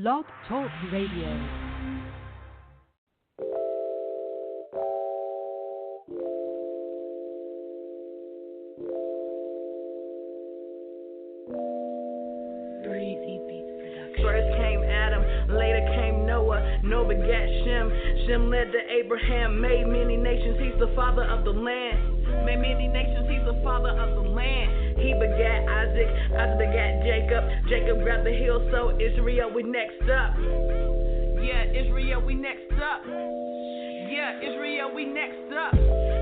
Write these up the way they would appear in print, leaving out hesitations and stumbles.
Blog Talk Radio. First came Adam, later came Noah. Noah begat Shem. Shem led to Abraham, made many nations. He's the father of the land. Made many nations. He's the father of the land. He begat Isaac. Isaac begat Jacob. Jacob grabbed the hill, so Israel, we next up. Yeah, Israel, we next up. Yeah, Israel, we next up.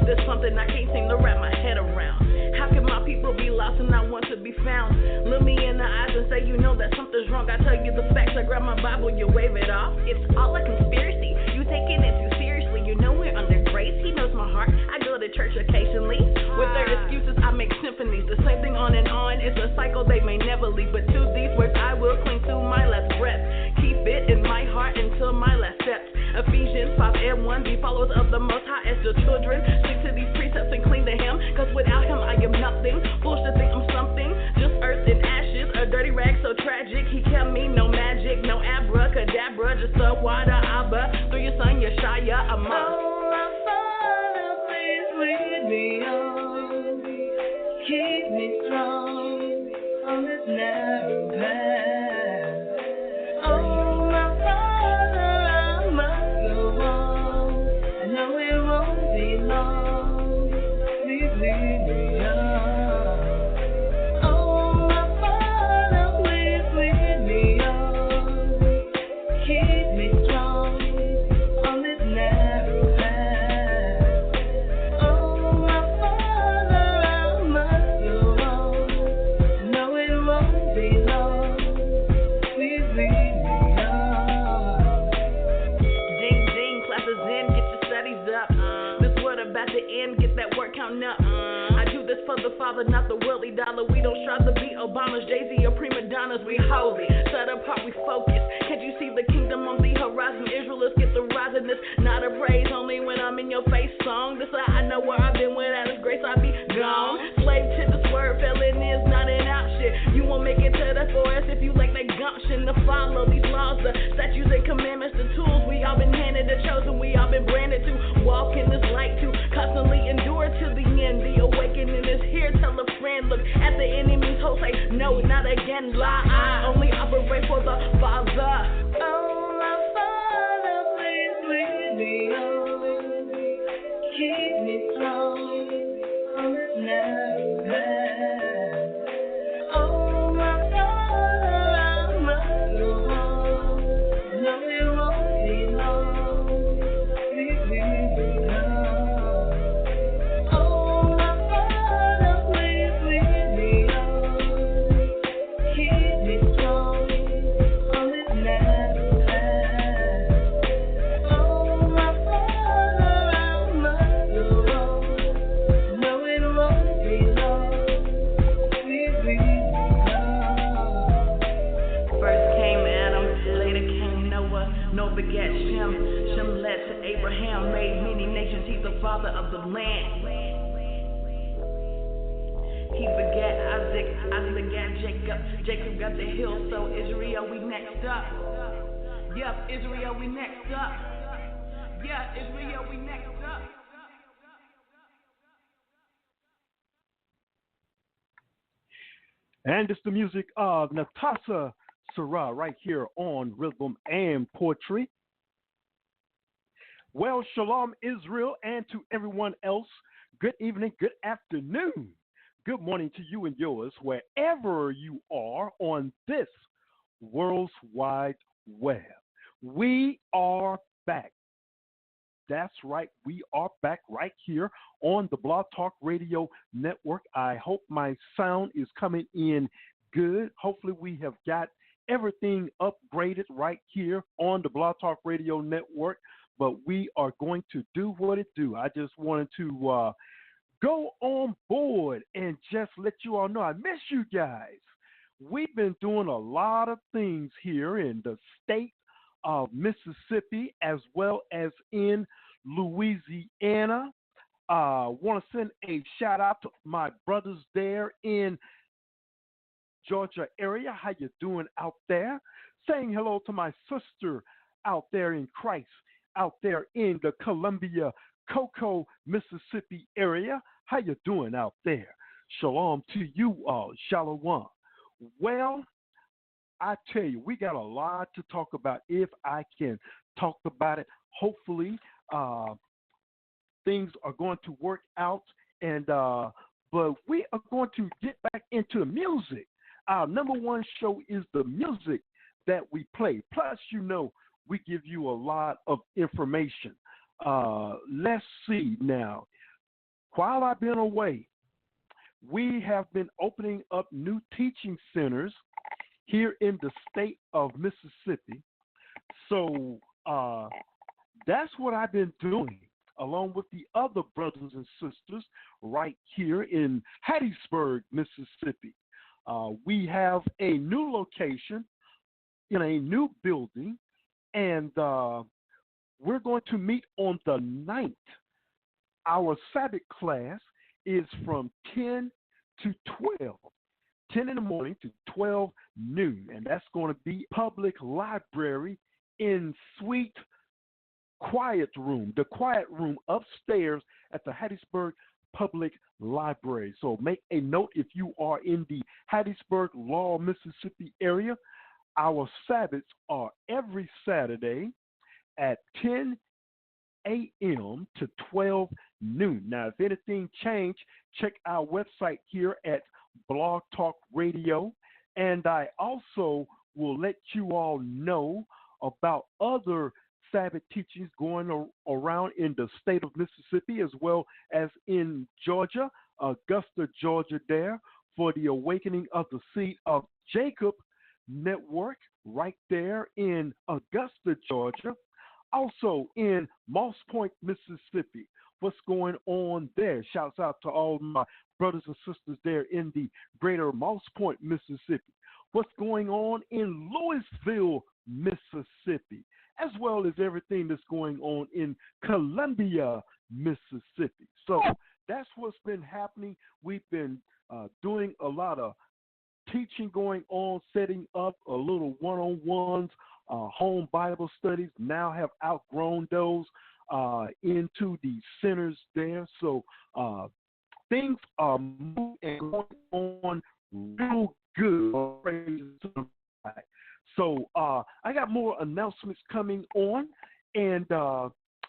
There's something I can't seem to wrap my head around. How can my people be lost and not want to be found? Look me in the eyes and say you know that something's wrong. I tell you the facts, I grab my Bible, you wave it off. It's all a conspiracy, you taking it too seriously. You know we're under grace, he knows my heart. I go to church occasionally. With their excuses, I make symphonies. The same thing on and on, it's a cycle they may never leave. But to these words I will cling to my last breath. Keep it in my heart until my last steps. Ephesians 5 and 1, be followers of the Most High as your children. Stick to these precepts and cling to Him, cause without Him I am nothing. Foolish to think I'm something, just earth and ashes. A dirty rag so tragic, He kept me, no magic, no abracadabra. Just a water Abba, through your son Yeshaya, I'm up. Oh, my Father, please lead me on. Keep me strong on this narrow path. Oh, my Father, I must go on. I know it won't be long. Please lead me on. Oh, my Father, please lead me on. Keep me strong on this narrow path. Oh, my Father, I must go on. I know it won't be long. Please lead me on. Ding ding, classes in, get your studies up. This word about to end, get that work counting up. I do this for the Father, not the worldly dollar. We don't strive to be Obamas, Jay-Z, or prima donnas. We holy, set apart, we focus. Can't you see the kingdom on the horizon? Israelites get the rising. This not a praise, only when I'm in your face song. This I know where I've been, without His grace I'd be gone. Slave to this word, felon is not an option. You won't make it to the forest if you lack that gumption to follow these laws, the statutes and commandments, the tools we all been handed, the chosen we all been branded to walk in this light, to constantly endure to the end. The awakening is here. Tell a friend, look at the enemy's host, say no, not again. Lie, I only operate for the Father. Oh, my Father, please lead me on. Keep me strong on this narrow path. Oh, my Father, I must go on. I know it won't be long. Please lead me on. Oh, my Father, please lead me on. Keep me strong on this narrow path. Oh, my Father, I must go on. I know it won't be long. Please lead me on. First came Adam, later came Noah. Noah begat Shem. Shem led to Abraham, made many nations. He's the father of the land. He begat Isaac. Isaac begat Jacob. Jacob got the hill, so Israel, we next up. Yep, Israel, we next up. Yeah, Israel, we next up. And it's the music of Natasha Sarah right here on Rhythm and Poetry. Well, shalom, Israel, and to everyone else, good evening, good afternoon, good morning to you and yours, wherever you are on this world's wide web. We are back. That's right. We are back right here on the Blog Talk Radio Network. I hope my sound is coming in good. Hopefully we have got everything upgraded right here on the Blog Talk Radio Network. But we are going to do what it do. I just wanted to go on board and just let you all know I miss you guys. We've been doing a lot of things here in the state of Mississippi as well as in Louisiana. Want to send a shout out to my brothers there in Georgia area. How you doing out there? saying hello to my sister out there in Christ, out there in the Columbia, Cocoa, Mississippi area. How you doing out there? Shalom to you all. Shalom. Well, I tell you, we got a lot to talk about if I can talk about it. Hopefully, things are going to work out, and but we are going to get back into music. Our number one show is the music that we play. Plus, we give you a lot of information. Let's see now. While I've been away, we have been opening up new teaching centers here in the state of Mississippi. So that's what I've been doing, along with the other brothers and sisters right here in Hattiesburg, Mississippi. We have a new location in a new building, and we're going to meet on the 9th. Our Sabbath class is from 10 to 12, 10 in the morning to 12 noon, and that's going to be public library in Suite Quiet Room, the quiet room upstairs at the Hattiesburg Public Library. So make a note if you are in the Hattiesburg, Laurel, Mississippi area. Our Sabbaths are every Saturday at 10 a.m. to 12 noon. Now, if anything changed, check our website here at Blog Talk Radio. And I also will let you all know about other Sabbath teachings going around in the state of Mississippi as well as in Georgia, Augusta, Georgia there, for the Awakening of the Seed of Jacob Network right there in Augusta, Georgia. Also in Moss Point, Mississippi. What's going on there? Shouts out to all my brothers and sisters there in the greater Moss Point, Mississippi. What's going on in Louisville, Mississippi, as well as everything that's going on in Columbia, Mississippi. So that's what's been happening. We've been doing a lot of teaching going on, setting up a little one-on-ones, home Bible studies. Now have outgrown those into the centers there. So things are moving and going on real good. So I got more announcements coming on, and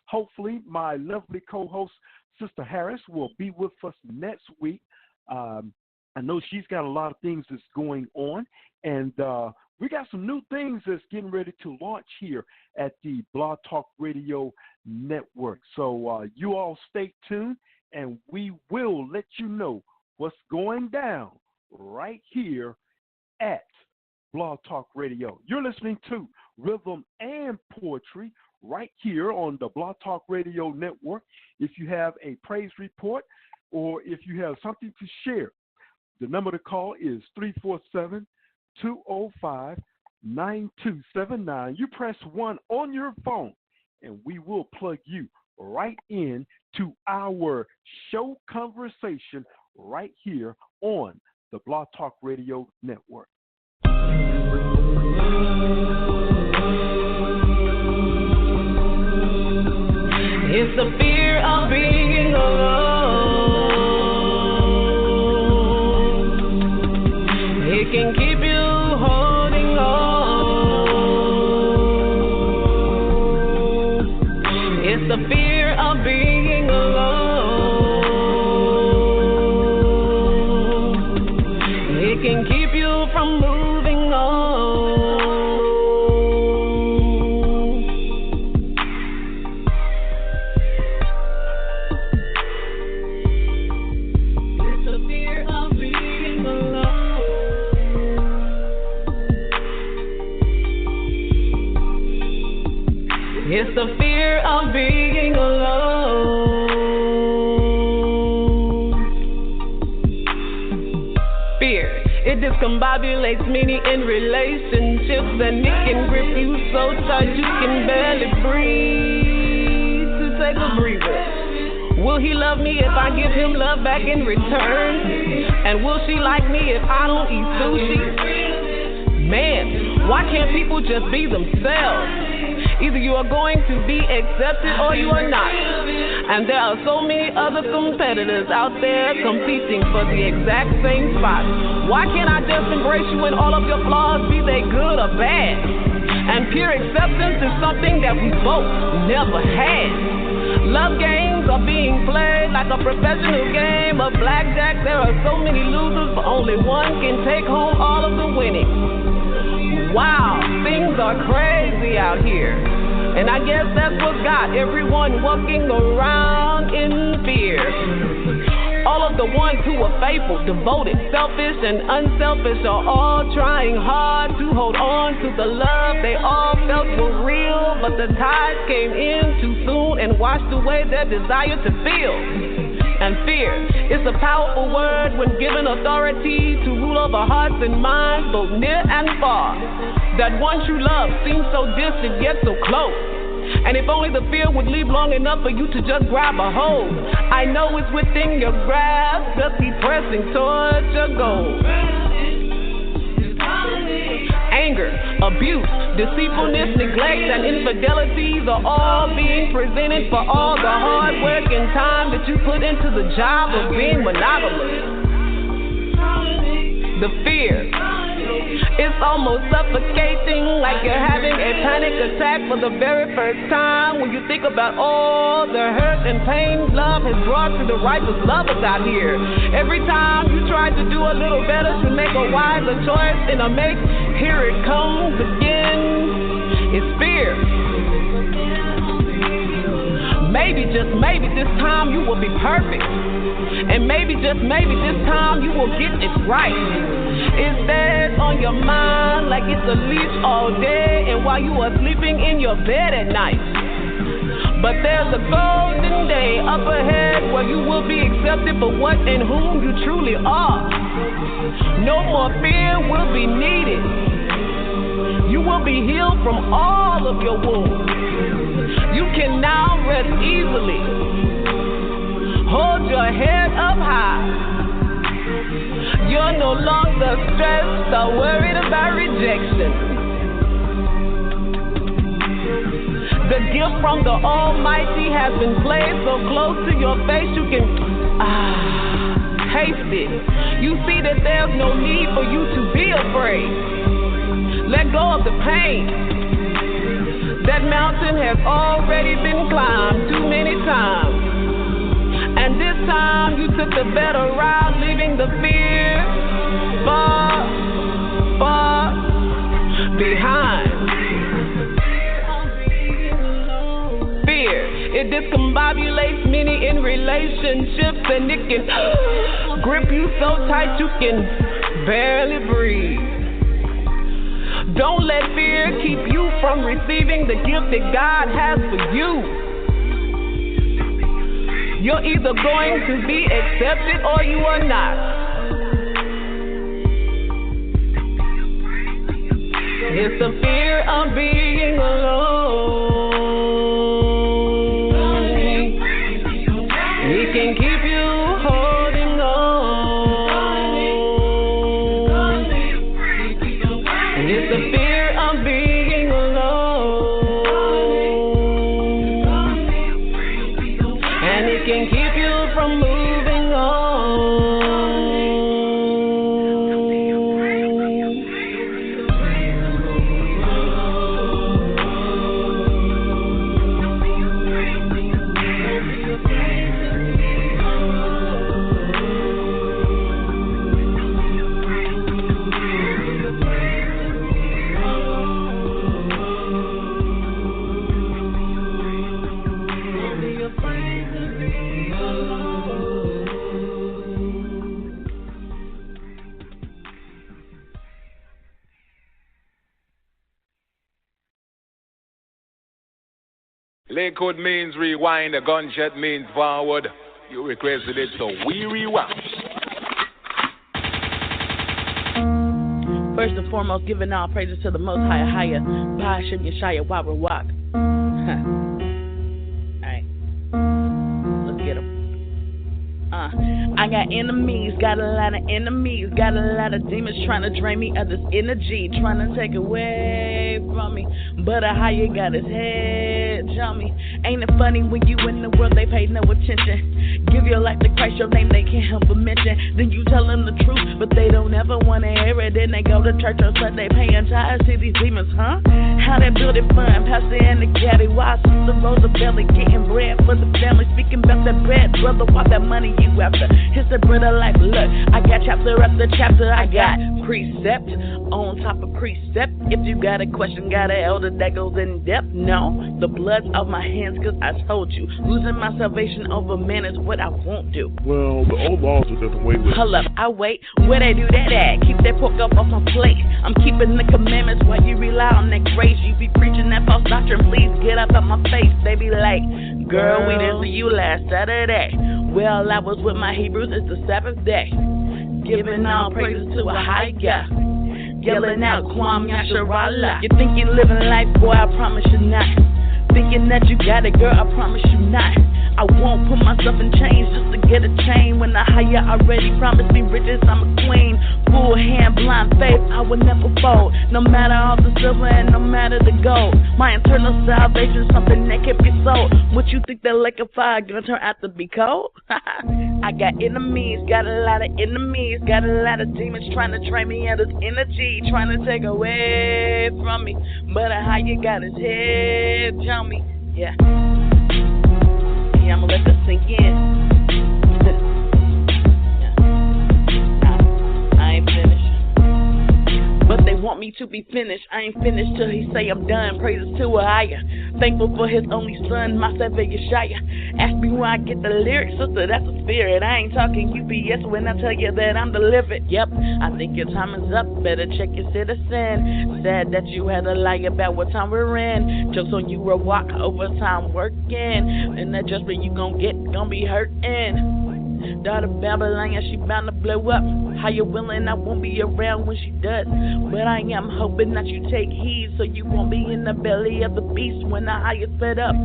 hopefully my lovely co-host, Sister Harris, will be with us next week. I know she's got a lot of things that's going on, and we got some new things that's getting ready to launch here at the Blog Talk Radio Network. So you all stay tuned, and we will let you know what's going down right here at Blog Talk Radio. You're listening to Rhythm and Poetry right here on the Blog Talk Radio Network. If you have a praise report or if you have something to share, the number to call is 347-205-9279. You press 1 on your phone, and we will plug you right in to our show conversation right here on the Blog Talk Radio Network. It's the fear of being alone. It can keep you holding on. It's the fear of being alone. It can keep you from moving on. It's the fear of being alone. Fear, it discombobulates many in relationships, and it can grip you so tight you can barely breathe. To take a breather. Will he love me if I give him love back in return? And will she like me if I don't eat sushi? Man, Why can't people just be themselves? Either you are going to be accepted or you are not. And there are so many other competitors out there competing for the exact same spot. Why can't I just embrace you in all of your flaws, be they good or bad? And pure acceptance is something that we both never had. Love games are being played like a professional game of blackjack. There are so many losers, but only one can take home all of the winning. Wow, things are crazy out here. And I guess that's what's got everyone walking around in fear. All of the ones who are faithful, devoted, selfish, and unselfish are all trying hard to hold on to the love they all felt were real. But the tides came in too soon and washed away their desire to feel. And fear is a powerful word when given authority to rule over hearts and minds, both near and far. That one true love seems so distant yet so close. And if only the fear would leave long enough for you to just grab a hold. I know it's within your grasp, just keep pressing towards your goal. Anger, abuse, deceitfulness, neglect, and infidelities are all being presented for all the hard work and time that you put into the job of being monogamous. The fear, it's almost suffocating, like you're having a panic attack for the very first time when you think about all the hurt and pain love has brought to the righteous lovers out here. Every time you try to do a little better to make a wiser choice in a make, here it comes again. It's fear. Maybe, just maybe this time you will be perfect. And maybe, just maybe this time you will get it right. It's there on your mind like it's a leash all day and while you are sleeping in your bed at night. But there's a golden day up ahead where you will be accepted for what and whom you truly are. No more fear will be needed. You will be healed from all of your wounds. You can now rest easily. Hold your head up high. You're no longer stressed or worried about rejection. The gift from the Almighty has been placed so close to your face you can taste it. You see that there's no need for you to be afraid. Let go of the pain. That mountain has already been climbed too many times. And this time you took the better route, leaving the fear far, far behind. Fear, it discombobulates many in relationships, and it can grip you so tight you can barely breathe. Don't let fear keep you from receiving the gift that God has for you. You're either going to be accepted or you are not. It's the fear of being alone. It can keep you holding on. It's the fear of being alone. And it can keep you from moving on. Lakewood means rewind, a gunshot means forward. You requested it, so we rewind. First and foremost, giving all praises to the Most Higher, Ba'ashem Yeshaya Wawawak. Alright, let's get him. I got enemies, got a lot of enemies, got a lot of demons trying to drain me of this energy, trying to take away from me. But a higher got his head on me. Ain't it funny when you in the world they pay no attention? Give your life to Christ, your name they can't help but mention. Then you tell them the truth, but they don't ever want to hear it. Then they go to church on Sunday paying tithes to these demons, huh? How they build it fun, Pastor and the caddy. Why Sister Rosa Belly getting bread for the family? Speaking about that bread, brother, why that money you after? It's the bread of life, look, I got chapter after chapter. I got precept on top of precept. If you got a question, got an elder that goes in depth. No, the blood's off my hands, cause I told you, losing my salvation over man is what I won't do. Well, the old laws are different way with. Hold up, I wait, where they do that at? Keep that pork up off my plate. I'm keeping the commandments while you rely on that grace. You be preaching that false doctrine, please get up out my face. They be like, girl, we didn't see you last Saturday. Well, I was with my Hebrews, it's the Sabbath day. Giving all praises to a high God. Yelling out, Kwam Yasharallah. You think you living life, boy, I promise you not. Thinking that you got it, girl, I promise you not. I won't put myself in chains just to get a chain. When the higher already promised me riches, I'm a queen. Full hand, blind faith, I will never fold. No matter all the silver and no matter the gold. My eternal salvation, something that can't be sold. What you think that lake of fire gonna turn out to be cold? I got enemies, got a lot of enemies, got a lot of demons trying to drain me of this energy, trying to take away from me. But a higher got his head on me, yeah. Yeah, I'ma let that sink in. Yeah. I ain't finished. But they want me to be finished. I ain't finished till he say I'm done. Praises to a higher. Thankful for his only son, my Savior Yeshaya. Ask me where I get the lyrics, sister, that's a spirit. I ain't talking UPS when I tell you that I'm delivered. Yep, I think your time is up. Better check your citizen. Sad that you had to lie about what time we're in. Jokes on you will walk overtime working. And that judgment you gon' get, gon' be hurting. Daughter Babylon, yeah, she bound to blow up. How you willing, I won't be around when she does. But I am hoping that you take heed, so you won't be in the belly of the beast when the highest fed up.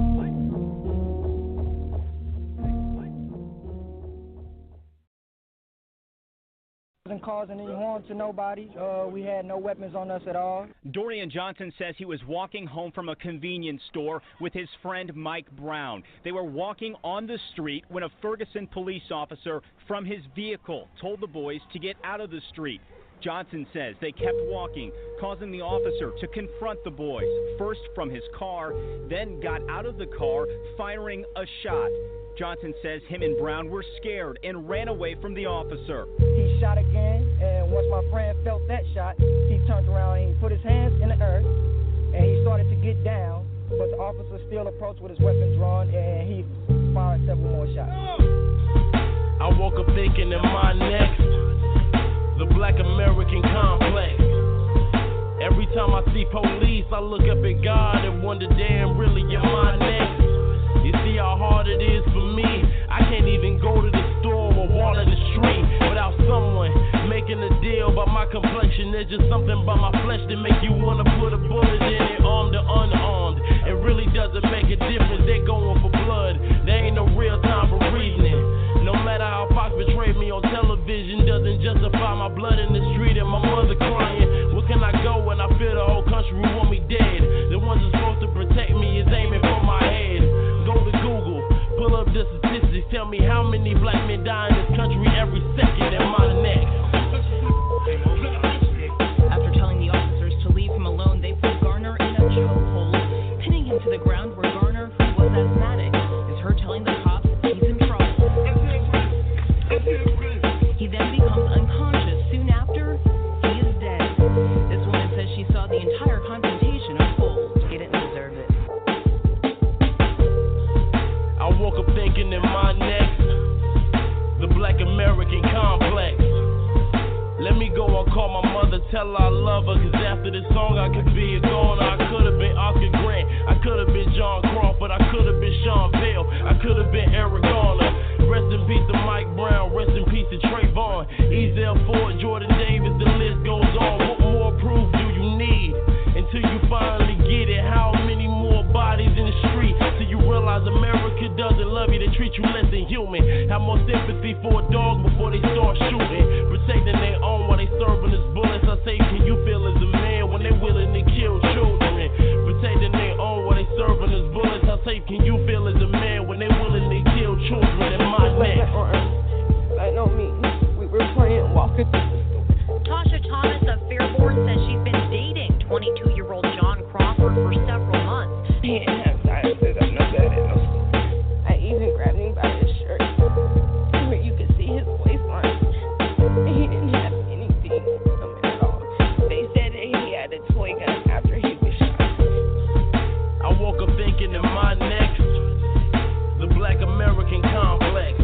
Wasn't causing any harm to nobody. We had no weapons on us at all. Dorian Johnson says he was walking home from a convenience store with his friend Mike Brown. They were walking on the street when a Ferguson police officer from his vehicle told the boys to get out of the street. Johnson says they kept walking, causing the officer to confront the boys, first from his car, then got out of the car, firing a shot. Johnson says him and Brown were scared and ran away from the officer. He shot again, and once my friend felt that shot, he turned around and he put his hands in the earth, and he started to get down, but the officer still approached with his weapon drawn, and he fired several more shots. I woke up thinking in my neck, the black American complex. Every time I see police, I look up at God and wonder, damn, really, am I next? You see how hard it is for me. I can't even go to the store or walk in the street without someone making a deal about my complexion. There's just something about my flesh that make you wanna put a bullet in it, armed or unarmed. It really doesn't make a difference. They're going for blood. There ain't no real time for reasoning. No matter how Fox betrayed me on television, doesn't justify my blood in the street and my mother crying. Where can I go when I feel the whole country want me dead? The ones that's supposed to protect me is aiming for my head. Go to Google, pull up the statistics, tell me how many black men die in this country every second in my neck. After telling the officers to leave him alone, they put Garner in a chokehold, pinning him to the ground where Garner, who was asthmatic, is heard telling the cops he's in trouble. He then becomes unconscious. Soon after, he is dead. This woman says she saw the entire confrontation unfold. He didn't deserve it. I woke up thinking in my neck, the black American complex. Let me go and call my mother, tell her I love her, cause after this song I could be a goner. I could have been Oscar Grant, I could have been John Crawford, I could have been Sean Bell, I could have been Eric Garner. Rest in peace to Mike Brown, rest in peace to Trayvon, Ezel Ford, Jordan Davis, the list goes on. What more proof do you need until you finally get it? How many more bodies in the street till you realize America doesn't love you, they treat you less than human? Have more sympathy for a safe can you feel as a man when they willingly kill children in my neck? Like on me, we were playing walking through the store. Tasha Thomas of Fairborn says she's been dating 22-year-old John Crawford for several months. He didn't have time to sit up no bed in no store. I even grabbed him by his shirt, where you could see his waistline. He didn't have anything on him at all. They said that he had a toy gun after he was shot. I woke up thinking in my neck, the Black American complex.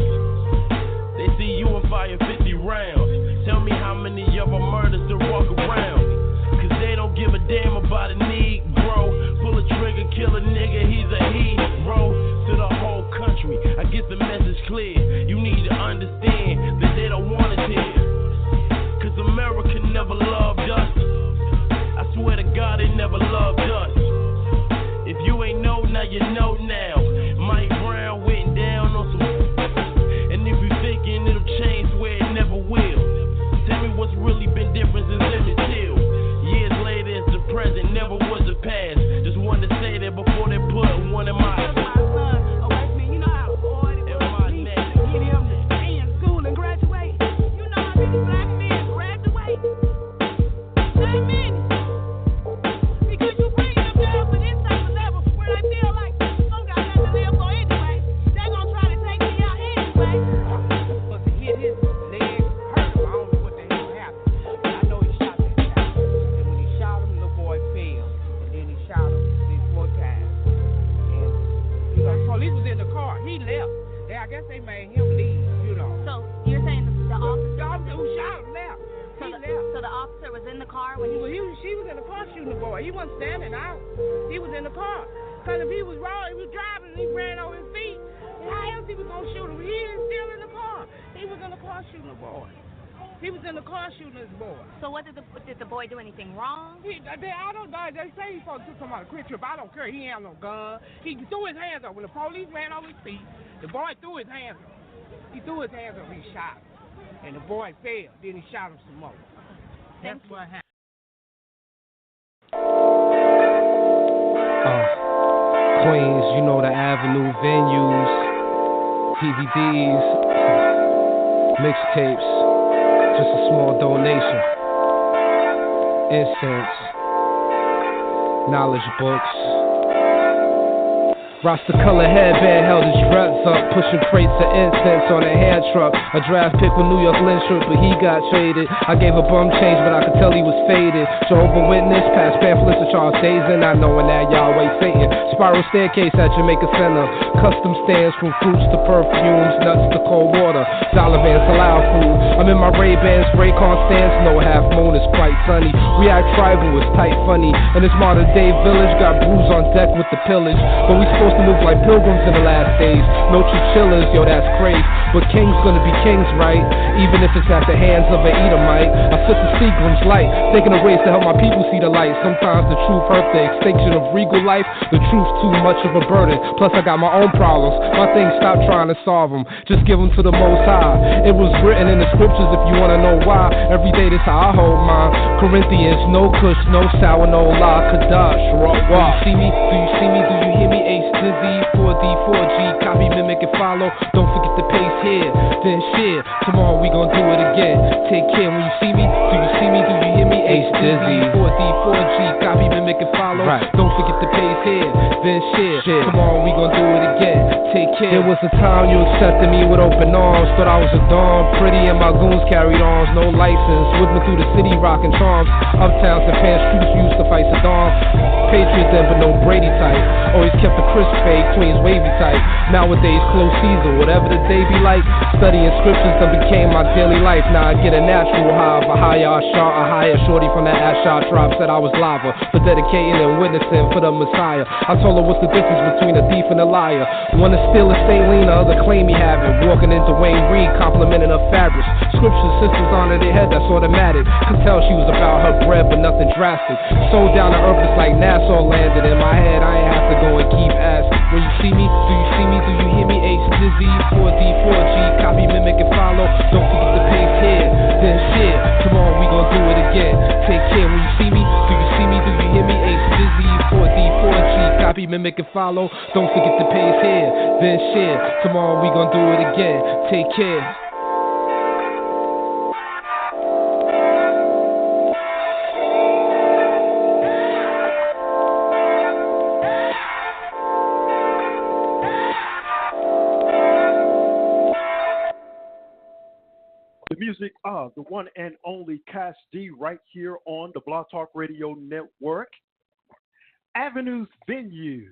They see you and fire 50 rounds. Tell me how many of our murders to walk around. Cause they don't give a damn about a Negro. Pull a trigger, kill a nigga, he's a hero. To the whole country, I get the message clear. You need to understand that they don't want us here. Cause America never loved us. I swear to God, they never loved us. If you ain't know, now you know now. Mike Brown went down on some. And if you thinking it'll change, where it never will. Tell me what's really been different since Emmett Till. Years later, it's the present, never was the past. Just wanted to say that before they put one in my son away from me. You know how hard it was for me to get him to stay in school and graduate. You know how many black men graduate? That many. Because you bring them down to this type of level where they feel like some got nothing to live for anyway. They're going to try to take me out anyway. But to hit his leg hurt him. I don't know what the hell happened. But I know he shot that child. And when he shot him, the boy fell. And then he shot him 3 more times. And, you know, the police was in the car. He left. I guess they made him leave, you know. So you're saying the officer? The officer who shot him left. So the officer was in the car when she was in the car shooting the boy. He wasn't standing out. He was in the car. Because if he was wrong, he was driving and he ran over his feet. How else he was going to shoot him? He was still in the car. He was in the car shooting the boy. He was in the car shooting his boy. So what did the boy do anything wrong? I don't know. They say he's supposed to took somebody a quick trip. I don't care. He ain't have no gun. He threw his hands up. When the police ran over his feet, the boy threw his hands up. He threw his hands up and he shot him. And the boy fell. Then he shot him some more. That's what happened. Queens, you know the avenue venues, DVDs, mixtapes, just a small donation, incense, knowledge books. Rasta color headband held his dreads up, pushing crates of incense on a hand truck. A draft pick with New York Lynch shirt, but he got traded. I gave a bum change, but I could tell he was faded. Jehovah Witness, passed pamphlets to Charles Dazen, not knowing that Yahweh Satan. Spiral staircase at Jamaica Center, custom stands from fruits to perfumes, nuts to cold water, dollar bands to loud food. I'm in my Ray-Bans, Raycon stands, no half moon, it's quite sunny. We act tribal, it's tight funny, and this modern day village got brews on deck with the pillage, but we supposed to move like pilgrims in the last days. No chinchillas, yo, that's crazy. But king's gonna be kings, right? Even if it's at the hands of an Edomite. I took the Seagram's light, thinking of ways to help my people see the light. Sometimes the truth hurt the extinction of regal life. The truth's too much of a burden. Plus I got my own problems. My things, stop trying to solve them. Just give them to the Most High. It was written in the scriptures if you wanna know why. Every day this how I hold mine. Corinthians, no kush, no sour, no la, kadash, raw. Do you see me? Do you see me? Do you hear me? Ace Dizzy, 4D, 4G, copy, mimic, and follow. Don't forget the pace here, then share. Tomorrow we gon' do it again. Take care when you see me. Do you see me? Do you hear me? Ace Dizzy, 4D, 4G, copy, mimic, and follow. Right. Don't forget the pace here, then share. Tomorrow we gon' do it again. Take care. There was a time you accepted me with open arms. Thought I was a dawn, pretty and my goons carried arms. No license, whipping through the city rocking charms. Uptowns and pants troops used to fight Saddam. Patriot then, but no Brady type. Always kept the crisp fade, Queens wavy type. Nowadays close season, whatever the day be like. Studying scriptures that became my daily life. Now I get a natural high of a higher shot, a higher shorty from that Ashar tribe said I was lava for dedicating and witnessing for the Messiah. I told her what's the difference between a thief and a liar. One is still a saline, the other claim he have it. Walking into Wayne Reed, complimenting her fabrics. Scripture sisters on her head, that's automatic. Could tell she was about her bread, but nothing drastic. So down to earth, it's like Nassau landed in my head. I ain't have to go and keep asking. When you see me, do you see me? Do you hear me? Ace Dizzy, 4D, 4G, copy, mimic, and follow. Don't forget the pace here, then share. Tomorrow we gon' do it again. Take care when you see me. Do you see me? Do you hear me? Ace Dizzy, 4D, 4G, copy, copy, mimic, and follow. Don't forget the page here, then share. Tomorrow we gon' do it again. Take care. The music of the one and only Cash D right here on the Blog Talk Radio Network. Avenues Venues.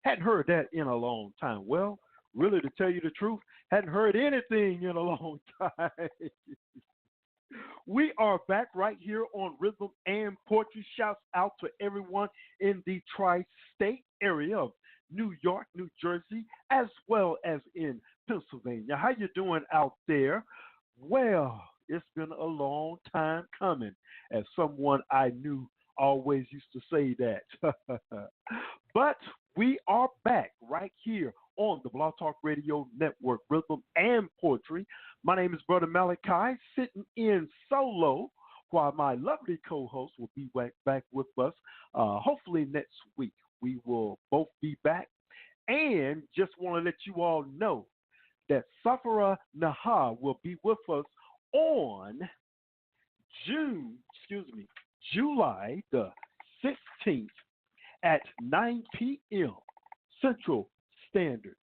Hadn't heard that in a long time. Well, really, to tell you the truth, hadn't heard anything in a long time. We are back right here on Rhythm and Poetry. Shouts out to everyone in the tri-state area of New York, New Jersey, as well as in Pennsylvania. How you doing out there? Well, it's been a long time coming, as someone I knew always used to say that. But we are back right here on the Blog Talk Radio Network, Rhythm and Poetry. My name is Brother Malachi, sitting in solo, while my lovely co-host will be back with us. Hopefully next week we will both be back. And just want to let you all know that Safara Naha will be with us on July the 16th at 9 p.m. Central Standard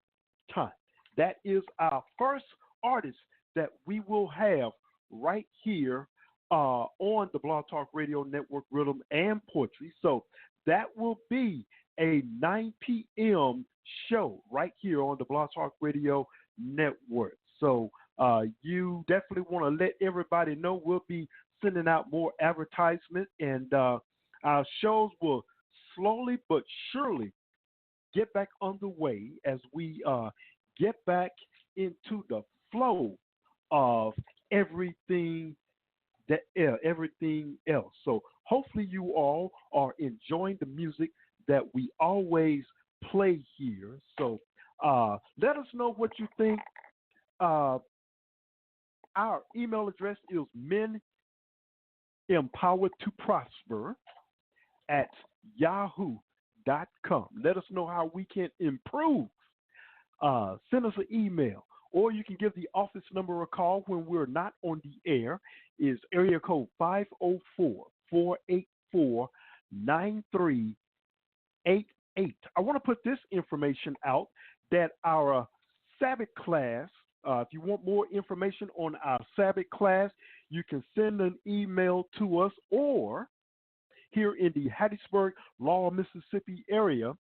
Time. That is our first artist that we will have right here on the Blog Talk Radio Network, Rhythm and Poetry. So that will be a 9 p.m. show right here on the Blog Talk Radio Network. So you definitely want to let everybody know. We'll be sending out more advertisement, and our shows will slowly but surely get back underway as we get back into the flow of everything else. So hopefully you all are enjoying the music that we always play here. So let us know what you think. Our email address is menempoweredtoprosper@yahoo.com. Let us know how we can improve. Send us an email, or you can give the office number a call when we're not on the air. Is area code 504-484-9388. I want to put this information out that our Sabbath class, if you want more information on our Sabbath class, you can send an email to us, or here in the Hattiesburg, Laurel, Mississippi area,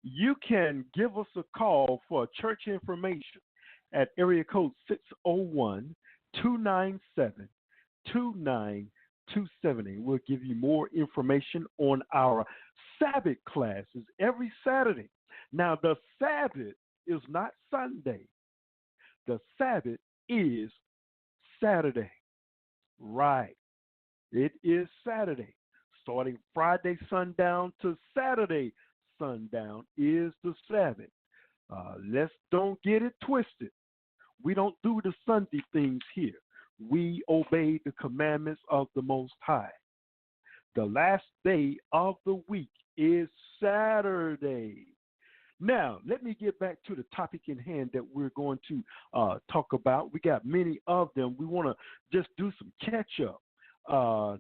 you can give us a call for church information at area code 601-297-2927. We'll give you more information on our Sabbath classes every Saturday. Now, the Sabbath is not Sunday. The Sabbath is Saturday. Right. It is Saturday. Starting Friday sundown to Saturday sundown is the Sabbath. Let's don't get it twisted. We don't do the Sunday things here. We obey the commandments of the Most High. The last day of the week is Saturday. Now, let me get back to the topic in hand that we're going to talk about. We got many of them. We want to just do some catch up.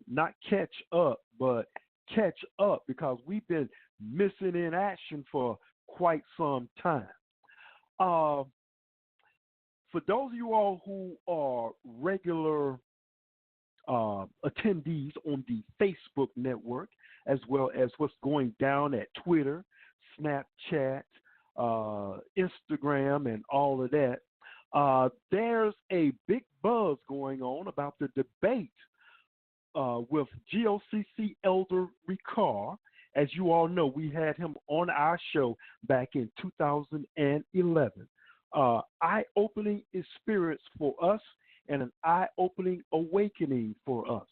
Not catch up, but catch up, because we've been missing in action for quite some time. For those of you all who are regular attendees on the Facebook network, as well as what's going down at Twitter, Snapchat, Instagram, and all of that, there's a big buzz going on about the debate with GOCC Elder Ricard. As you all know, we had him on our show back in 2011. Eye-opening experience for us and an eye-opening awakening for us.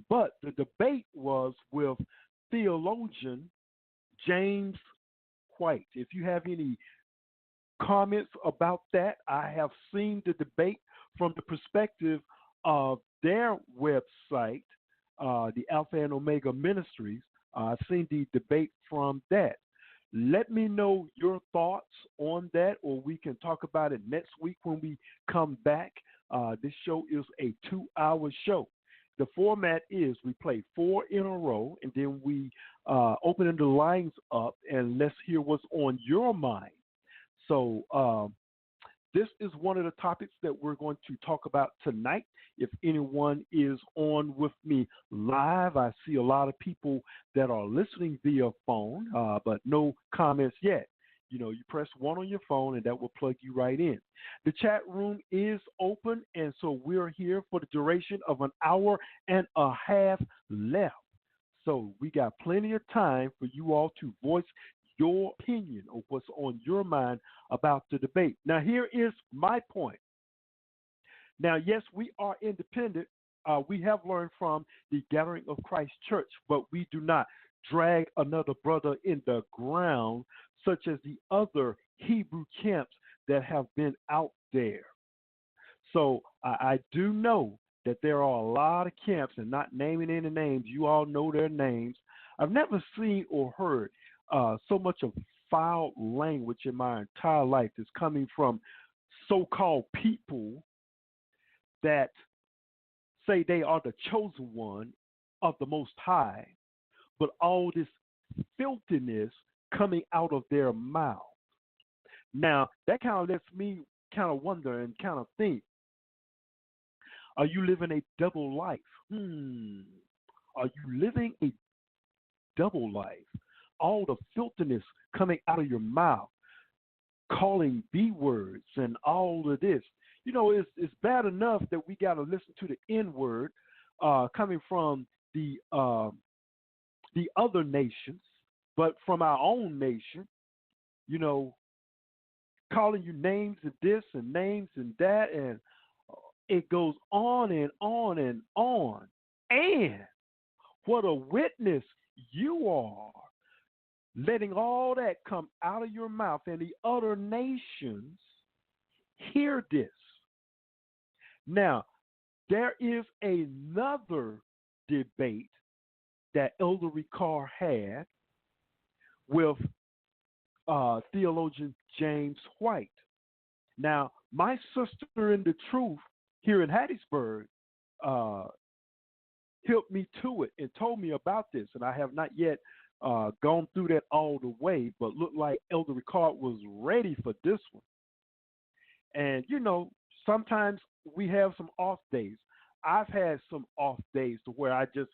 But the debate was with theologian James White. If you have any comments about that, I have seen the debate from the perspective of their website, the Alpha and Omega Ministries. I've seen the debate from that. Let me know your thoughts on that, or we can talk about it next week when we come back. This show is a 2-hour show. The format is we play 4 in a row, and then we open the lines up, and let's hear what's on your mind. So this is one of the topics that we're going to talk about tonight. If anyone is on with me live, I see a lot of people that are listening via phone, but no comments yet. You know, you press 1 on your phone, and that will plug you right in. The chat room is open, and so we're here for the duration of an hour and a half left. So we got plenty of time for you all to voice your opinion of what's on your mind about the debate. Now, here is my point. Now, yes, we are independent. We have learned from the Gathering of Christ Church, but we do not drag another brother in the ground, such as the other Hebrew camps that have been out there. So I do know that there are a lot of camps, and not naming any names, you all know their names. I've never seen or heard so much of foul language in my entire life that's coming from so-called people that say they are the chosen one of the Most High, but all this filthiness coming out of their mouth. Now, that kind of lets me kind of wonder and kind of think, are you living a double life? Are you living a double life? All the filthiness coming out of your mouth, calling B words and all of this. You know, it's bad enough that we got to listen to the N word coming from the other nations, but from our own nation, you know, calling you names and this and names and that, and it goes on and on and on. And what a witness you are, letting all that come out of your mouth, and the other nations hear this. Now, there is another debate that Elder Ricard had with theologian James White. Now, my sister in the truth here in Hattiesburg helped me to it and told me about this, and I have not yet gone through that all the way, but looked like Elder Ricard was ready for this one. And, you know, sometimes we have some off days. I've had some off days to where I just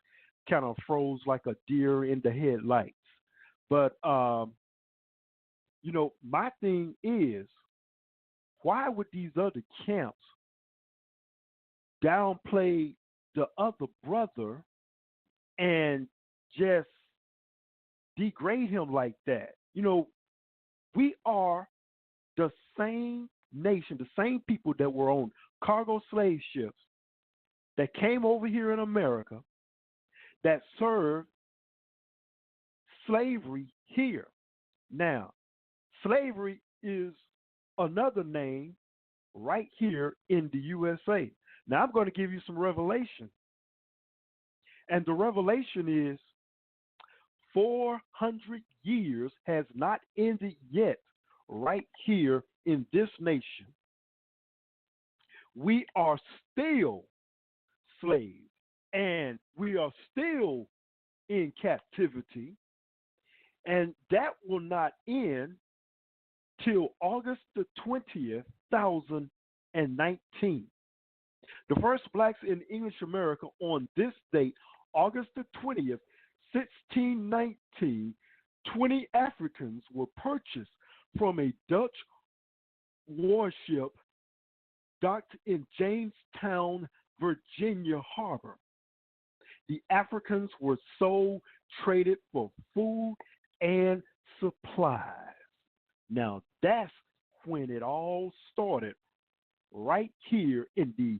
kind of froze like a deer in the headlights. But, you know, my thing is, why would these other camps downplay the other brother and just degrade him like that? You know, we are the same nation, the same people that were on cargo slave ships that came over here in America that served slavery here. Now, slavery is another name right here in the USA. Now, I'm going to give you some revelation. And the revelation is 400 years has not ended yet right here in this nation. We are still slaves, and we are still in captivity, and that will not end till August the 20th, 2019. The first blacks in English America on this date, August the 20th, 1619, 20 Africans were purchased from a Dutch warship docked in Jamestown, Virginia harbor. The Africans were sold, traded for food and supplies. Now, that's when it all started, right here in the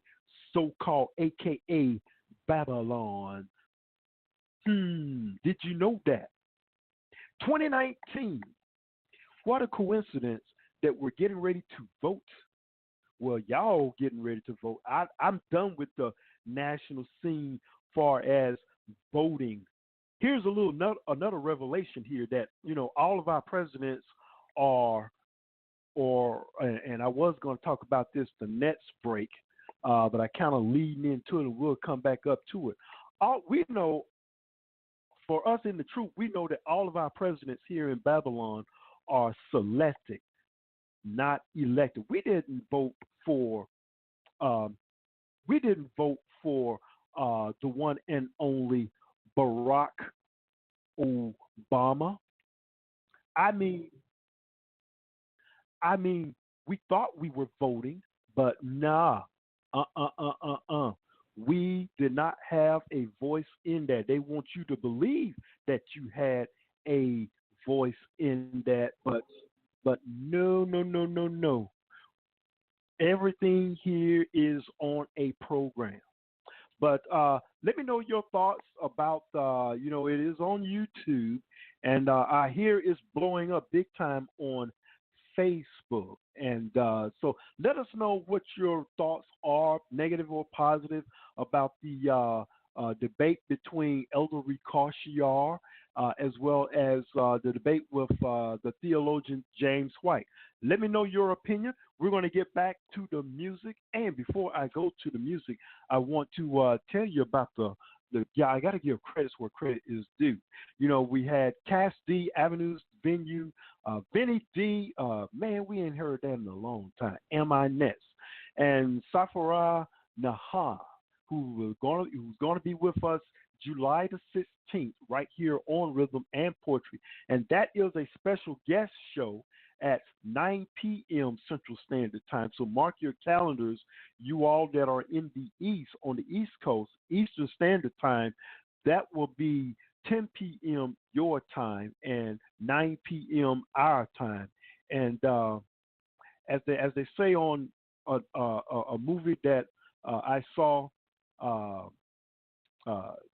so-called AKA Babylon. Did you know that? 2019, what a coincidence that we're getting ready to vote. Well, y'all getting ready to vote. I'm done with the national scene far as voting here's another revelation here that all of our presidents are, and I was going to talk about this the next break, but I kind of leading into it, and we'll come back up to it. We know, for us in the truth, we know that all of our presidents here in Babylon are selected, not elected. We didn't vote for the one and only Barack Obama. I mean, we thought we were voting, but nah, we did not have a voice in that. They want you to believe that you had a voice in that, but no. Everything here is on a program. But let me know your thoughts about, it is on YouTube, and I hear it's blowing up big time on Facebook. And so let us know what your thoughts are, negative or positive, about the debate between Elder Ricochet as well as the debate with the theologian James White. Let me know your opinion. We're going to get back to the music. And before I go to the music, I want to tell you about I got to give credit where credit is due. We had Cass D, Avenues Venue, Vinny D, man, we ain't heard that in a long time, M.I. Ness, and Safara Naha, who's going to be with us July the 16th right here on Rhythm and Poetry. And that is a special guest show at 9 p.m. Central Standard Time. So mark your calendars, you all that are in the East, on the East Coast, Eastern Standard Time. That will be 10 p.m. your time and 9 p.m. our time. And as they say on a movie that I saw,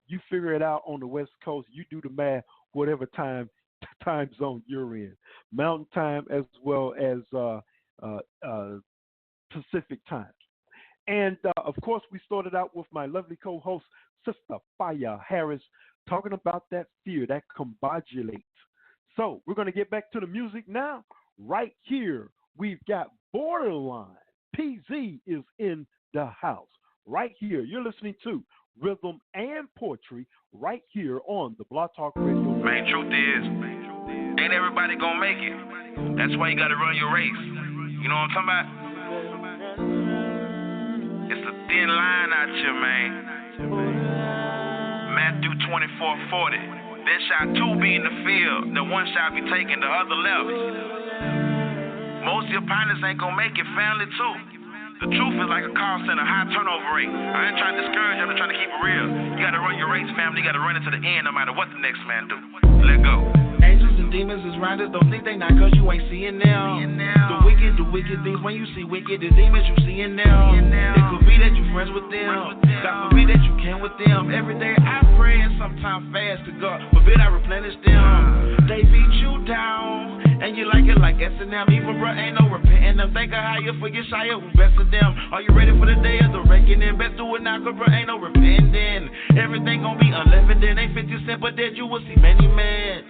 you figure it out on the West Coast, you do the math, whatever time zone you're in, Mountain Time as well as Pacific Time. And of course, we started out with my lovely co-host, Sister Faya Harris, talking about that fear that combobulates. So we're going to get back to the music now. Right here, we've got Borderline. PZ is in the house. Right here, you're listening to Rhythm and Poetry right here on the Blog Talk Radio. Man, truth is, ain't everybody gonna make it. That's why you gotta run your race. You know what I'm talking about? It's a thin line out here, man. Matthew 24:40. There shall two be in the field, the one shall be taken, the other left. Most of your partners ain't gonna make it, family too. The truth is like a call center, high turnover rate. I ain't trying to discourage you, I'm trying to keep it real. You gotta run your race, family. You gotta run it to the end, no matter what the next man do. Let go. Angels and demons is riders, don't think they not cause you ain't seeing them. The wicked do wicked things. When you see wicked, the demons you seeing them. It could be that you friends with them. God forbid that you can with them. Every day I pray and sometimes fast to God forbid I replenish them. They beat you down and you like it like S&M. Even bruh ain't no repenting them. Think of how you forget Shia who best of them. Are you ready for the day of the reckoning? Best do it now, cause bruh ain't no repenting. Everything gon' be unleavened. Ain't 50 cent, but then you will see many men.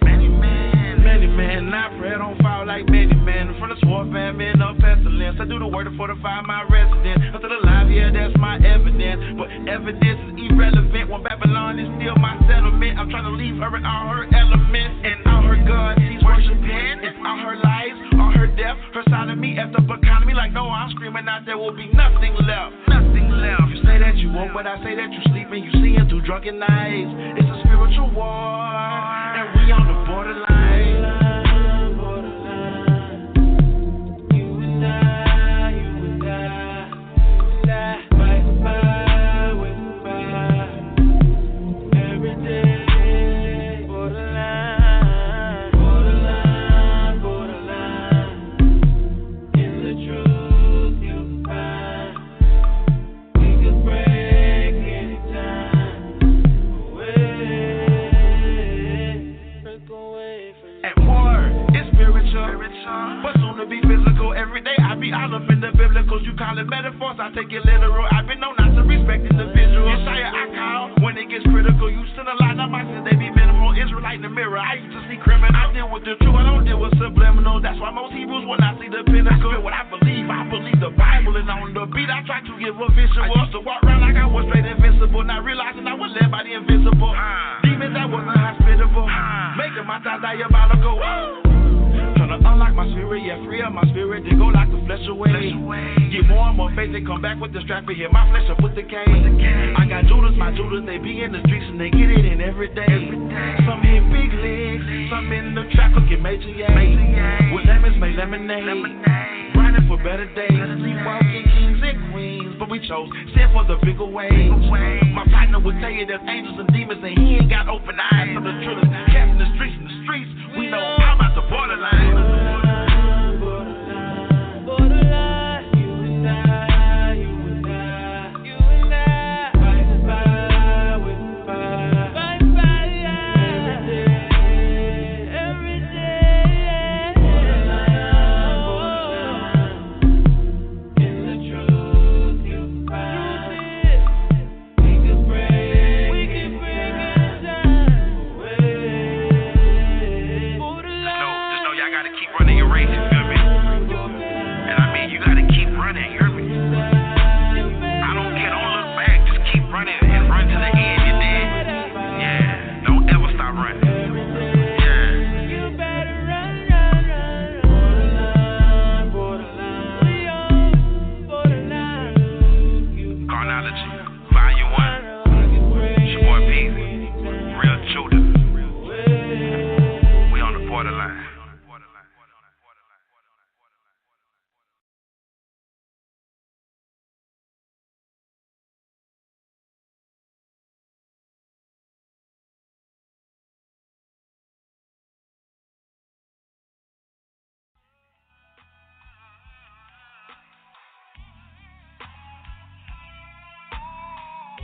Many men, I pray don't fall like many men. From the sword famine of pestilence, I do the word to fortify my residence. I'm still alive, yeah, that's my evidence. But evidence is irrelevant when Babylon is still my settlement. I'm trying to leave her in all her elements and all her gods she's worshiping. It's all her lies, all her death, her side of me, effed up economy. Like no, I'm screaming out, there will be nothing left. Nothing left. You say that you woke, but I say that you sleeping. You see it through drunken nights. It's a spiritual war, and we on the borderline. All up in the biblicals, you call it metaphors, I take it literal. I've been known not to respect individuals. Yeshaya I call when it gets critical. You still a lot of my sins, they be minimal. by most Hebrews when I see the pinnacle. What I believe the Bible, and on the beat I try to give a visual. I used to walk around like I was straight invincible, not realizing I was led by the invisible. Demons that wasn't hospitable, making my thoughts diabolical. Tryna unlock my spirit, yeah, free up my spirit, then go like the flesh away. Get more and more faith, they come back with the strap and hit my flesh up with the cane. I got Judas, my Judas, they be in the streets and they get it in every day. Some hit big legs, some in the trap cooking major yay. With lemons make lemonade, grinding for better days. We walking kings and queens, but we chose sin for the bigger wage. My partner would tell you there's angels and demons and he ain't got open eyes. So the truth is cats in the streets, we know I'm about the borderline.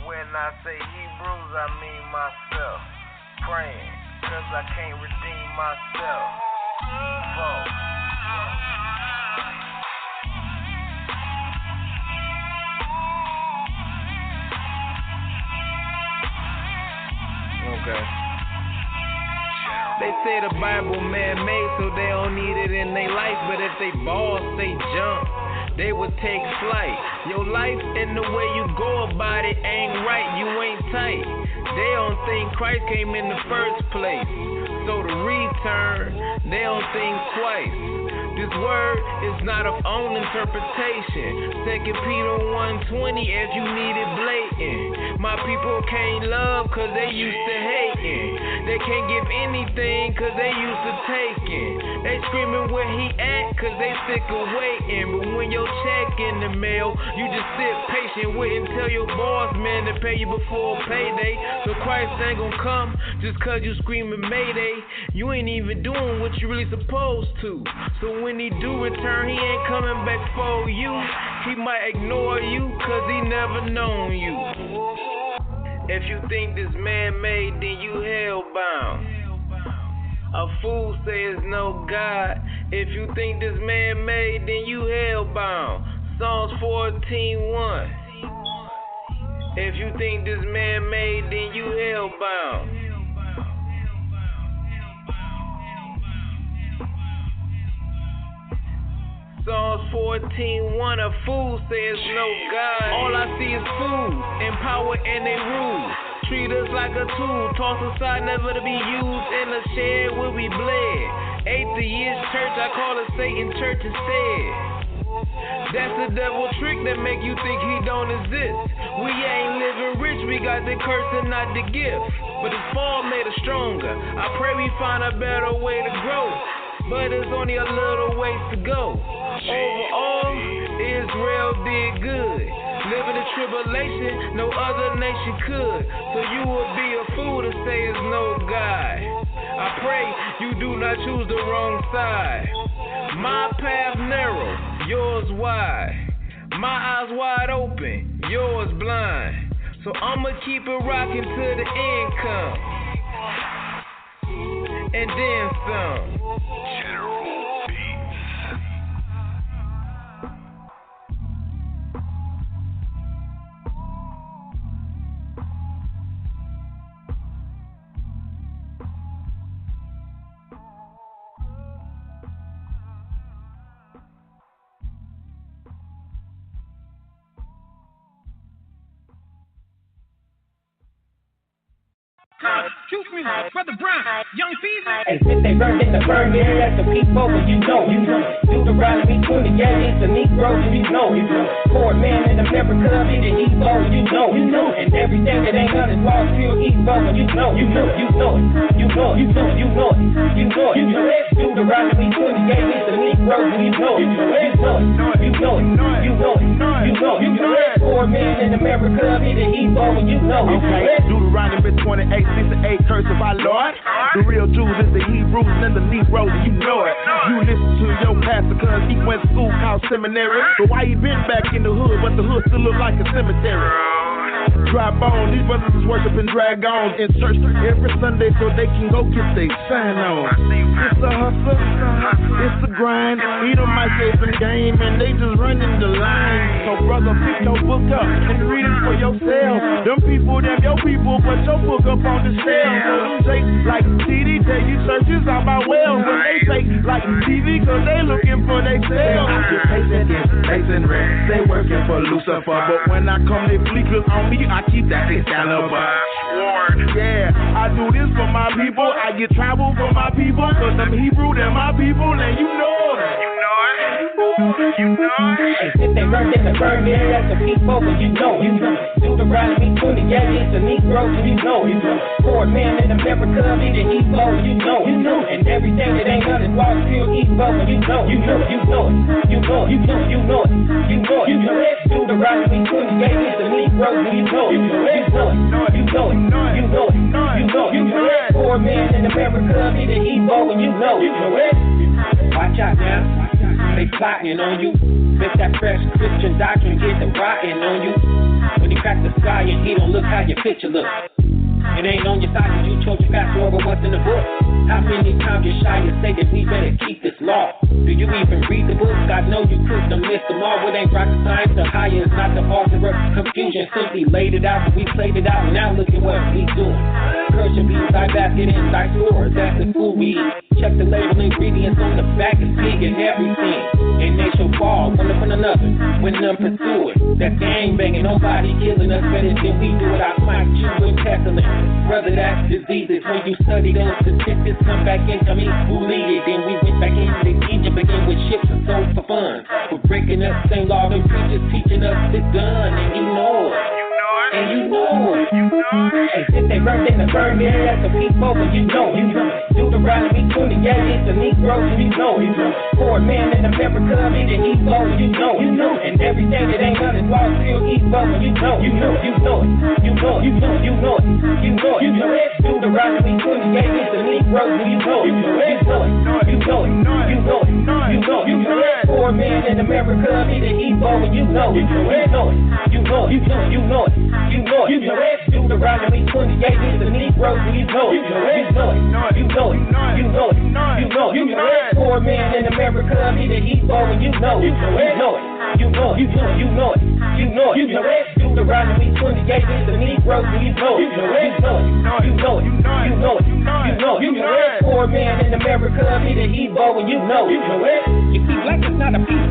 When I say Hebrews, I mean myself. Praying, cause I can't redeem myself. Vote. Okay. They say the Bible man-made, so they don't need it in their life. But if they balls, they jump, they would take flight. Your life and the way you go about it ain't right, you ain't tight. They don't think Christ came in the first place, so to return, they don't think twice. This word is not of own interpretation. 2 Peter 1:20 if you need it blatant. My people can't love cause they used to hating. They can't give anything cause they used to taking. They screaming where he at cause they sick of waiting. But when your check in the mail, you just sit patient, wait and tell your boss man to pay you before payday. So Christ ain't gon' come just cause you screaming Mayday. You ain't even doing what you really supposed to. So when he do return, he ain't coming back for you. He might ignore you cause he never known you. If you think this man-made, then you hell-bound. A fool says no God. If you think this man-made, then you hell-bound. Psalms 14:1. If you think this man-made, then you hell-bound. Psalms 14:1. A fool says no God. All I see is food and power and they rule. Treat us like a tool, toss aside, never to be used. In a shed where we bled. Atheist church, I call it Satan church instead. That's the devil trick that make you think he don't exist. We ain't living rich, we got the curse and not the gift. But his fall made us stronger. I pray we find a better way to grow. But it's only a little ways to go. Overall, Israel did good. Living in tribulation, no other nation could. So you would be a fool to say it's no God. I pray you do not choose the wrong side. My path narrow, yours wide. My eyes wide open, yours blind. So I'ma keep it rocking till the end come. And then some. General Beats. Juice Music, Brother Brown, Young Fever. Hey, since they burned in the burn, yeah, that's the people, but you know. Deuteronomy 20, yeah, it's the Negro, you know. Poor man in America, be the Evo, you know. And everything that ain't on his law, still Evo, you know. You know it. Deuteronomy 20, yeah, it's the Negro, you know. You know it. Poor man in America, be the Evo, you know. Okay, Deuteronomy 28, 6-8, curse of our Lord. The real Jews is the Hebrews and the Negroes, you know it. You listen to your pastor cause he went to school called seminary. But why he been back in the hood, but the hood still look like a cemetery? Dry bones, these brothers is worshiping dragons in church every Sunday so they can go get their sign on. It's a hustle, it's a grind. Eat them might say some game and they just running the line. So brother, pick your book up and read it for yourself. Them people, them your people, put your book up on the shelf. So them take like TD, tell you churches all about wells. But they take like TV cause they looking for they sales. Occupation is facing rent. They working for Lucifer. But when I come, they fleekers on me, I keep that Excalibur. Yeah, I do this for my people. I get travel for my people. Cause I'm Hebrew, they're my people. And you know it. Hey, since they burned in the burn, yeah, that's the people, but you know. Deuteronomy 20, yeah, it's the Negro, you know. Poor man in America, be the Evo, you know. And everything that ain't on his law, still Evo, you know it. Deuteronomy 20, yeah, it's the Negro, you know. You know it. Poor man in America, be the Evo, you know it. Watch out now. They plotting on you. Bet that fresh Christian doctrine get them rotting on you. When he crack the sky and he don't look how your picture look. It ain't on your side cause you told your pastor over what's in the book. How many times you shy and say that we better keep this law? Do you even read the books? I know you could have missed them all. It ain't rocket science, the higher is not the author of confusion. Simply laid it out, we played it out. Now look at what we doing. Persian beans, thy basket in thy store. That's the food we eat. Check the label ingredients on the back, it's pig and everything. And they shall fall one upon another when none pursue it. That gang banging, nobody killing us better than we do it. I fight you with pestilence. Brother, that's diseases. When you study those statistics, come back into me, who lead it? Then we went back into Egypt again with ships and sold for fun. We're breaking up same law, them preachers teaching us it's done, and you know it. And you know it. Hey, since they burned in the burn, yeah, that's the people, but you know. Deuteronomy 20, yeah, it's the Negro, you know. Poor man in America, be the Evo, you know. And everything that ain't on his law, still Evo, you know. You know it. Deuteronomy 20, yeah, it's the Negro, you know it. Poor man in America, be the Evo, you know. You know it. Deuteronomy 28 is the Negro, you know it. Poor man in America, be the Evo, and you know it. Deuteronomy 28 is the Negro, you know it. Poor man in America, be the Evo, and you know it. You see, black is not a people,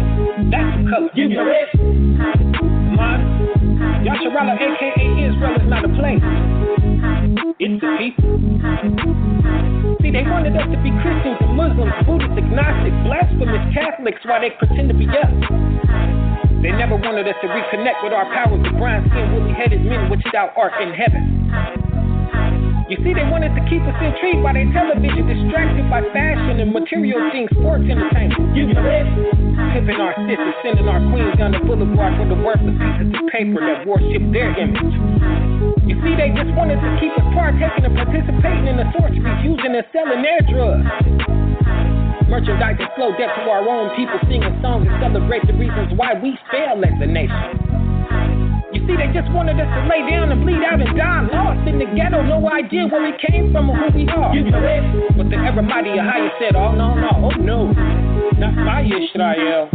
that's a color. You know it. Yasharala, aka Israel, is not a place. It's the people. See, they wanted us to be Christians and Muslims, Buddhists, agnostics, blasphemous Catholics while they pretend to be us. They never wanted us to reconnect with our powers of brown skin, woolly-headed men without art in heaven. You see, they wanted to keep us intrigued by their television, distracted by fashion and material things, sports, entertainment. You know it. Pimping our sisters, sending our queens down the boulevard for the worthless pieces of paper that worship their image. You see, they just wanted to keep us partaking and participating in the sorceries, using and selling their drugs. Merchandise and flow debt to our own people, singing songs and celebrate the reasons why we fail as a nation. You see, they just wanted us to lay down and bleed out and die lost in the ghetto. No idea where we came from or who we are. You know it. But the ever mighty Yahawah said, oh no, not my Israel.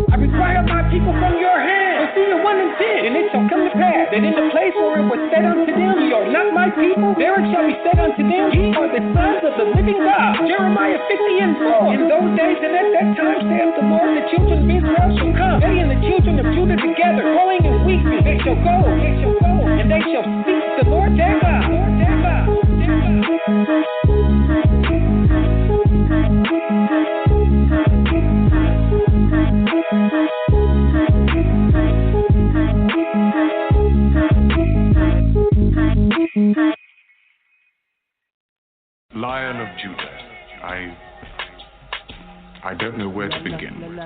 I require my people from your hand. Hosea 1 and 10. And it shall come to pass that in the place where it was said unto them, ye are not my people, there it shall be said unto them, ye are the sons of the living God. Jeremiah 50 and 4. In those days and at that time, saith the Lord, the children of Israel shall come, they and the children of Judah together, growing and weeping. They shall go, and they shall seek the Lord their God. I don't know where to begin.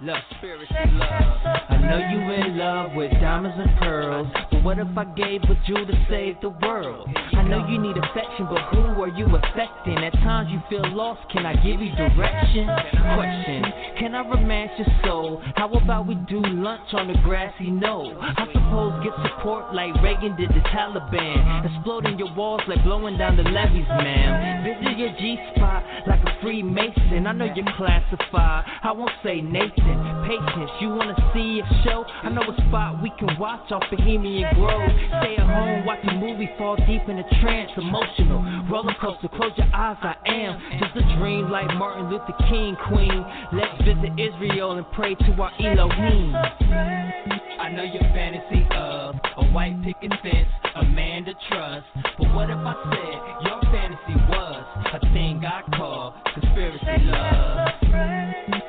Love, spirit, and love. I know you in love with diamonds and pearls, but what if I gave a jewel to save the world? I know you need affection, but who are you affecting? At times you feel lost, can I give you direction? Question, can I romance your soul? How about we do lunch on the grassy knoll? I suppose get support like Reagan did the Taliban, exploding your walls like blowing down the levees, ma'am. Visit your G-spot like a Freemason. I know you're classified, I won't say Nathan. Patience, you wanna see a show? I know a spot we can watch off Bohemian Grove. Stay at home, watch a movie, fall deep in a trance. Emotional, roller coaster, close your eyes, I am just a dream like Martin Luther King, Queen. Let's visit Israel and pray to our Elohim. I know your fantasy of a white picket fence, a man to trust. But what if I said your fantasy was a thing I call conspiracy love?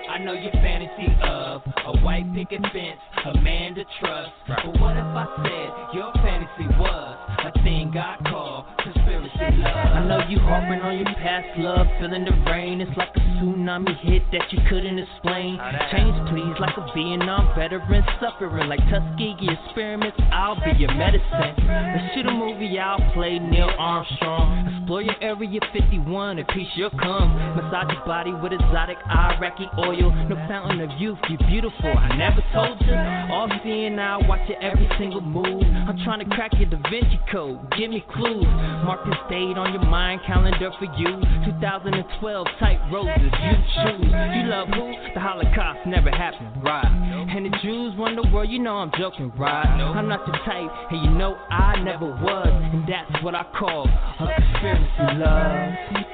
I know your fantasy of a white picket fence, a man to trust. But what if I said your fantasy was a thing I call conspiracy love? I know you harping on your past love, feeling the rain. It's like a tsunami hit that you couldn't explain. Change please, like a Vietnam veteran suffering like Tuskegee experiments. I'll be your medicine. Let's shoot a movie, I'll play Neil Armstrong. Explore your area 51 and peace you'll come. Massage your body with exotic Iraqi oil. No fountain of youth, you're beautiful. I never told you. All seeing, I'll watch your every single move. I'm trying to crack your Da Vinci Code. Give me clues. Mark this date on your mind calendar for you. 2012 type roses you choose. You love who? The Holocaust never happened, right? And the Jews run the world, you know I'm joking, right? I'm not your type, and you know I never was. And that's what I call a conspiracy love.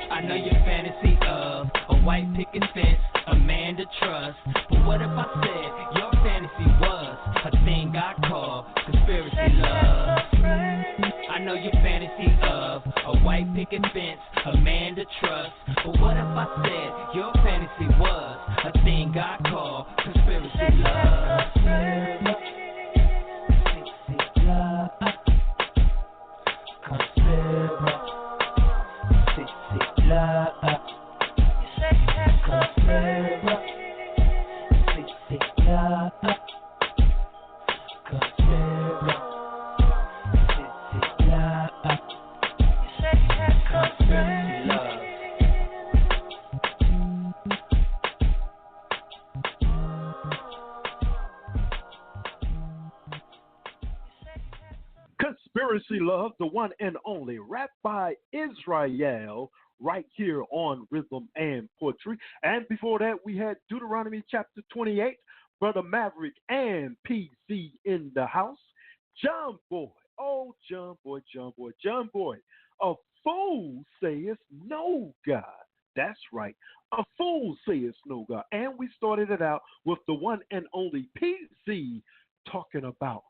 I know your fantasy of a white picket fence, a man to trust. But what if I said your fantasy was a thing I call conspiracy love? I know your fantasy of a white picket fence, a man to trust. But what if I said your fantasy was a thing I call conspiracy love? Conspiracy love. Conspiracy love. Conspiracy Love, the one and only, rapped by Israel, right here on Rhythm and Poetry. And before that, we had Deuteronomy chapter 28, Brother Maverick and PC in the house. John Boy, oh, John Boy, John Boy, John Boy, a fool says no God. That's right. A fool says no God. And we started it out with the one and only PC talking about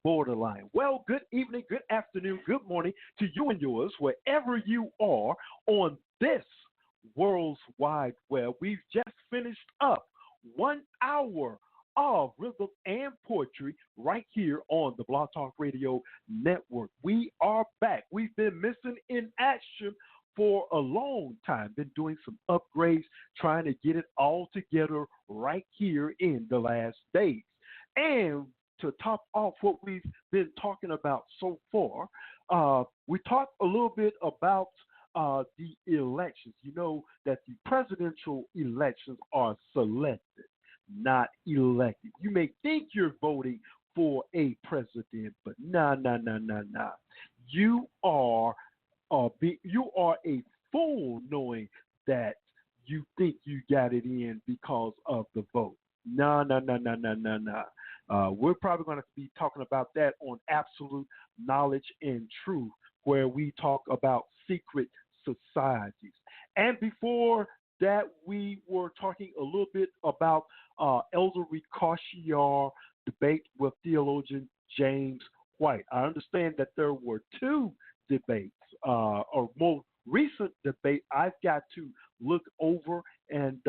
borderline. Well, good evening, good afternoon, good morning to you and yours, wherever you are on this world's wide web. We've just finished up 1 hour of rhythm and poetry right here on the Blog Talk Radio Network. We are back. We've been missing in action for a long time, been doing some upgrades, trying to get it all together right here in the last days. And to top off what we've been talking about so far, we talked a little bit about the elections. You know that the presidential elections are selected, not elected. You may think you're voting for a president, but nah. You are a fool knowing that you think you got it in because of the vote. Nah. We're probably going to be talking about that on Absolute Knowledge and Truth, where we talk about secret societies. And before that, we were talking a little bit about Elder Ricochet debate with theologian James White. I understand that there were two debates, or more recent debate. I've got to look over and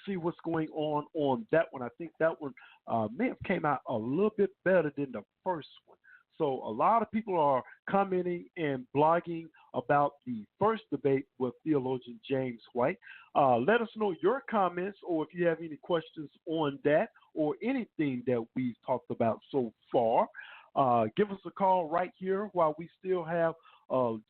see what's going on that one. I think that one may have came out a little bit better than the first one. So a lot of people are commenting and blogging about the first debate with theologian James White. Let us know your comments, or if you have any questions on that or anything that we've talked about so far. Give us a call right here while we still have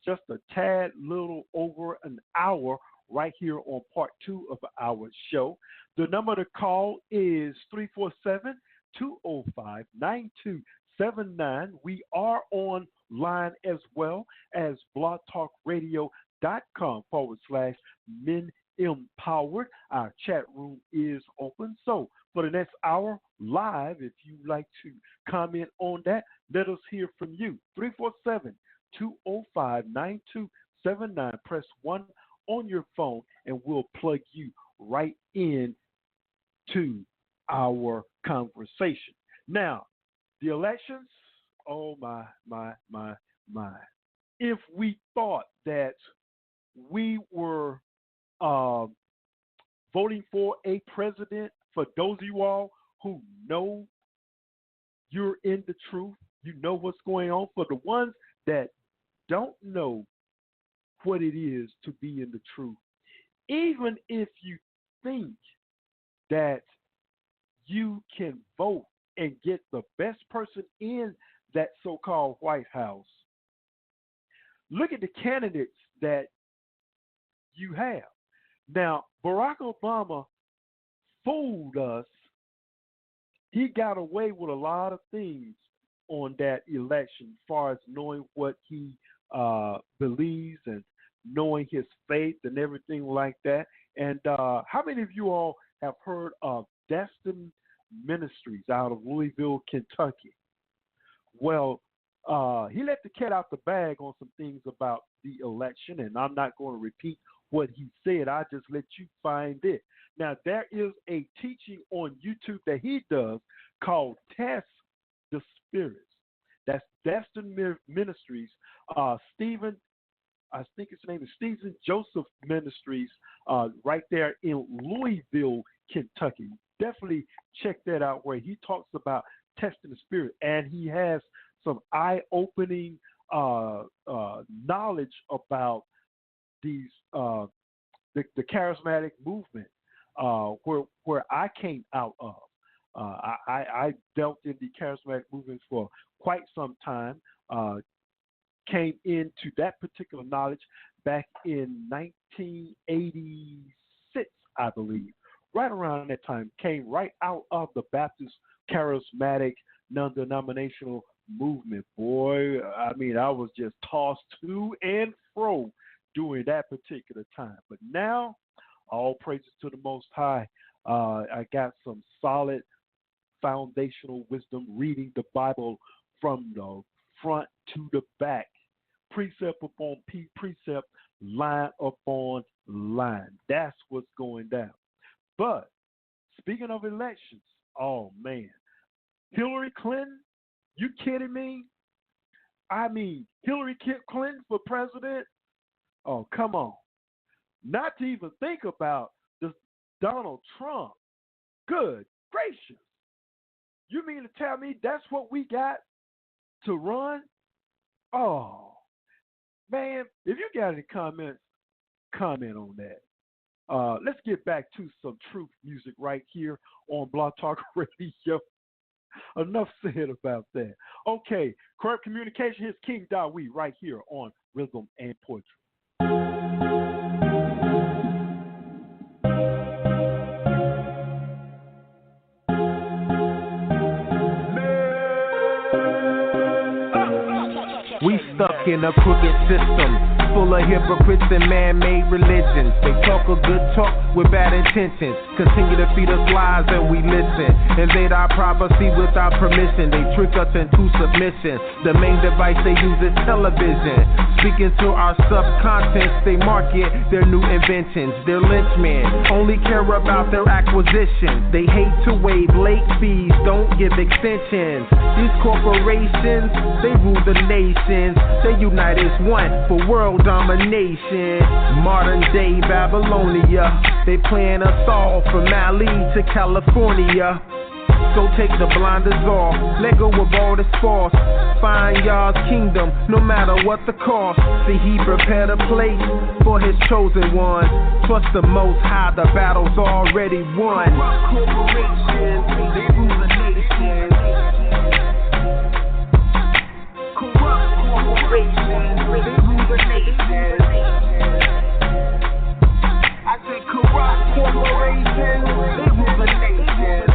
just a tad little over an hour right here on part 2 of our show. The number to call is 347-205-9279. We are online as well as blogtalkradio.com/Men Empowered. Our chat room is open. So for the next hour live, if you'd like to comment on that, let us hear from you. 347-205-9279. Press 1 on your phone and we'll plug you right in to our conversation. Now, the elections, oh my. If we thought that we were voting for a president, for those of you all who know you're in the truth, you know what's going on. For the ones that don't know what it is to be in the truth, even if you think that you can vote and get the best person in that so-called White House, look at the candidates that you have. Now, Barack Obama fooled us. He got away with a lot of things on that election as far as knowing what he believes and knowing his faith and everything like that. And how many of you all have heard of Destin Ministries out of Louisville, Kentucky? Well, he let the cat out the bag on some things about the election, and I'm not going to repeat what he said. I just let you find it. Now, there is a teaching on YouTube that he does called Test the Spirits. That's Destin Ministries. Stephen, I think his name is Stephen Joseph Ministries, right there in Louisville, Kentucky. Definitely check that out, where he talks about testing the spirit, and he has some eye-opening knowledge about these the charismatic movement, where I came out of. I dealt in the charismatic movement for quite some time. Came into that particular knowledge back in 1986, I believe. Right around that time, came right out of the Baptist charismatic non-denominational movement. Boy, I mean, I was just tossed to and fro during that particular time. But now, all praises to the Most High. I got some solid foundational wisdom, reading the Bible from the front to the back, precept upon precept, line upon line. That's what's going down. But speaking of elections, oh man, Hillary Clinton, you kidding me? I mean, Hillary Clinton for president? Oh, come on. Not to even think about this Donald Trump. Good gracious. You mean to tell me that's what we got to run? Oh, man, if you got any comments, comment on that. Let's get back to some truth music right here on Blog Talk Radio. Enough said about that. Okay, Corrupt Communication, here's King Dawee right here on Rhythm and Poetry. We stuck in a crooked system, full of hypocrites and man-made religions. They talk a good talk with bad intentions, continue to feed us lies and we listen. Invade our privacy without permission, they trick us into submission. The main device they use is television. Speaking to our subconscious, they market their new inventions. Their lynchmen only care about their acquisition. They hate to waive late fees, don't give extensions. These corporations, they rule the nation. They unite as one for world domination. Modern day Babylonia, they playing us all from Mali to California. So take the blinders off, let go of all this false. Find Yah's kingdom, no matter what the cost. See, he prepared a place for his chosen one. Trust the Most High, the battle's already won. Corporations, they rule the nation. Corrupt corporations, they rule the nation. I say corrupt corporations, they rule the nation.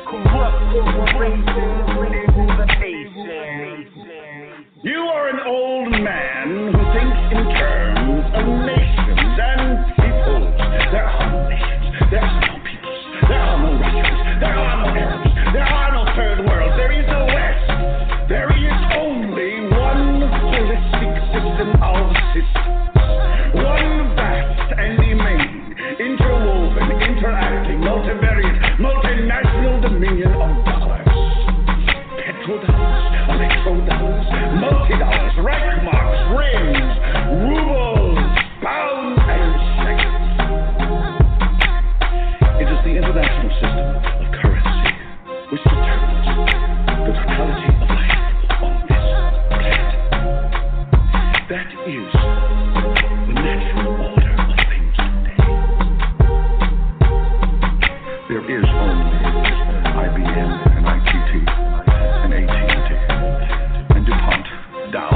Corrupt corporations, they rule the nation. You are an old man who thinks in terms of nations and peoples. There are no nations, there are no peoples, there are no Russians, there are no Arabs, there are no third world, there is no West. There is only one holistic system of systems. One vast and immense, interwoven, interacting, multivariate, multinational dominion of dollars. Petrodollars, electrodollars, multi-dollars, Reichmarks, rings, rubles, pounds, and shekels. It is the international system of currency which determines the totality of life on this planet. That is the natural order of things today. There is only IBM and ITT and AT&T and DuPont, Dow,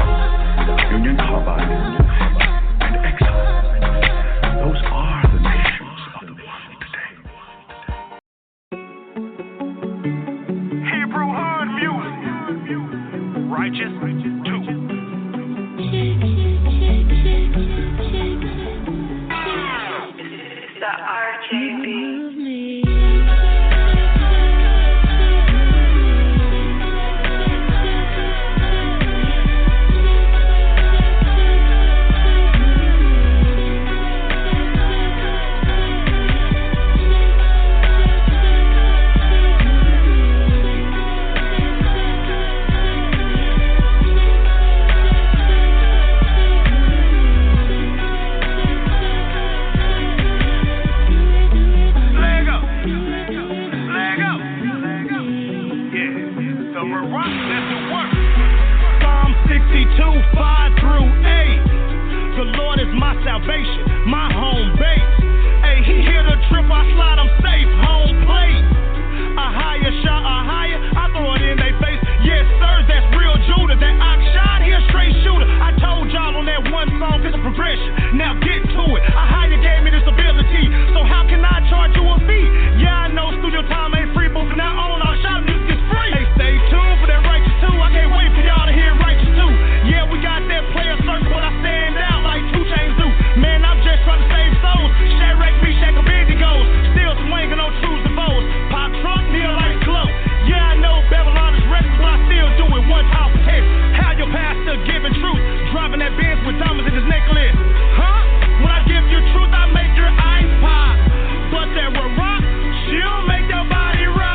Union Carbide, and Exxon. Those are the nations of the world today. Hebrew hood music. Righteous 2. The RJB. Salvation, my home base. Hey, he hit a trip, I slide, I'm safe, home plate. A higher shot, a higher, I throw it in their face. Yes, sir, that's real Judah. That ox shot, he a straight shooter. I told y'all on that one song, it's a progression. Now get to it. A higher gave me this ability, so how can I charge you a fee? Yeah, I know studio time ain't free, but from now on, our shot music is free. Hey, stay tuned for that Righteous 2. I can't wait for y'all to hear Righteous 2. Yeah, we got that player circle, but I stand out like 2 Chainz do. Man, I'm just trying to save souls. Shaq wreck me, Shaq a big goes. Still swinging on truths and foes. Pop truck, near like glow. Yeah, I know Babylon is reckless, but I still do it one time for test. How your pastor giving truth? Driving that Benz with diamonds in his necklace. Huh? When I give you truth, I make your eyes pop. But that will rock, she'll make your body rock.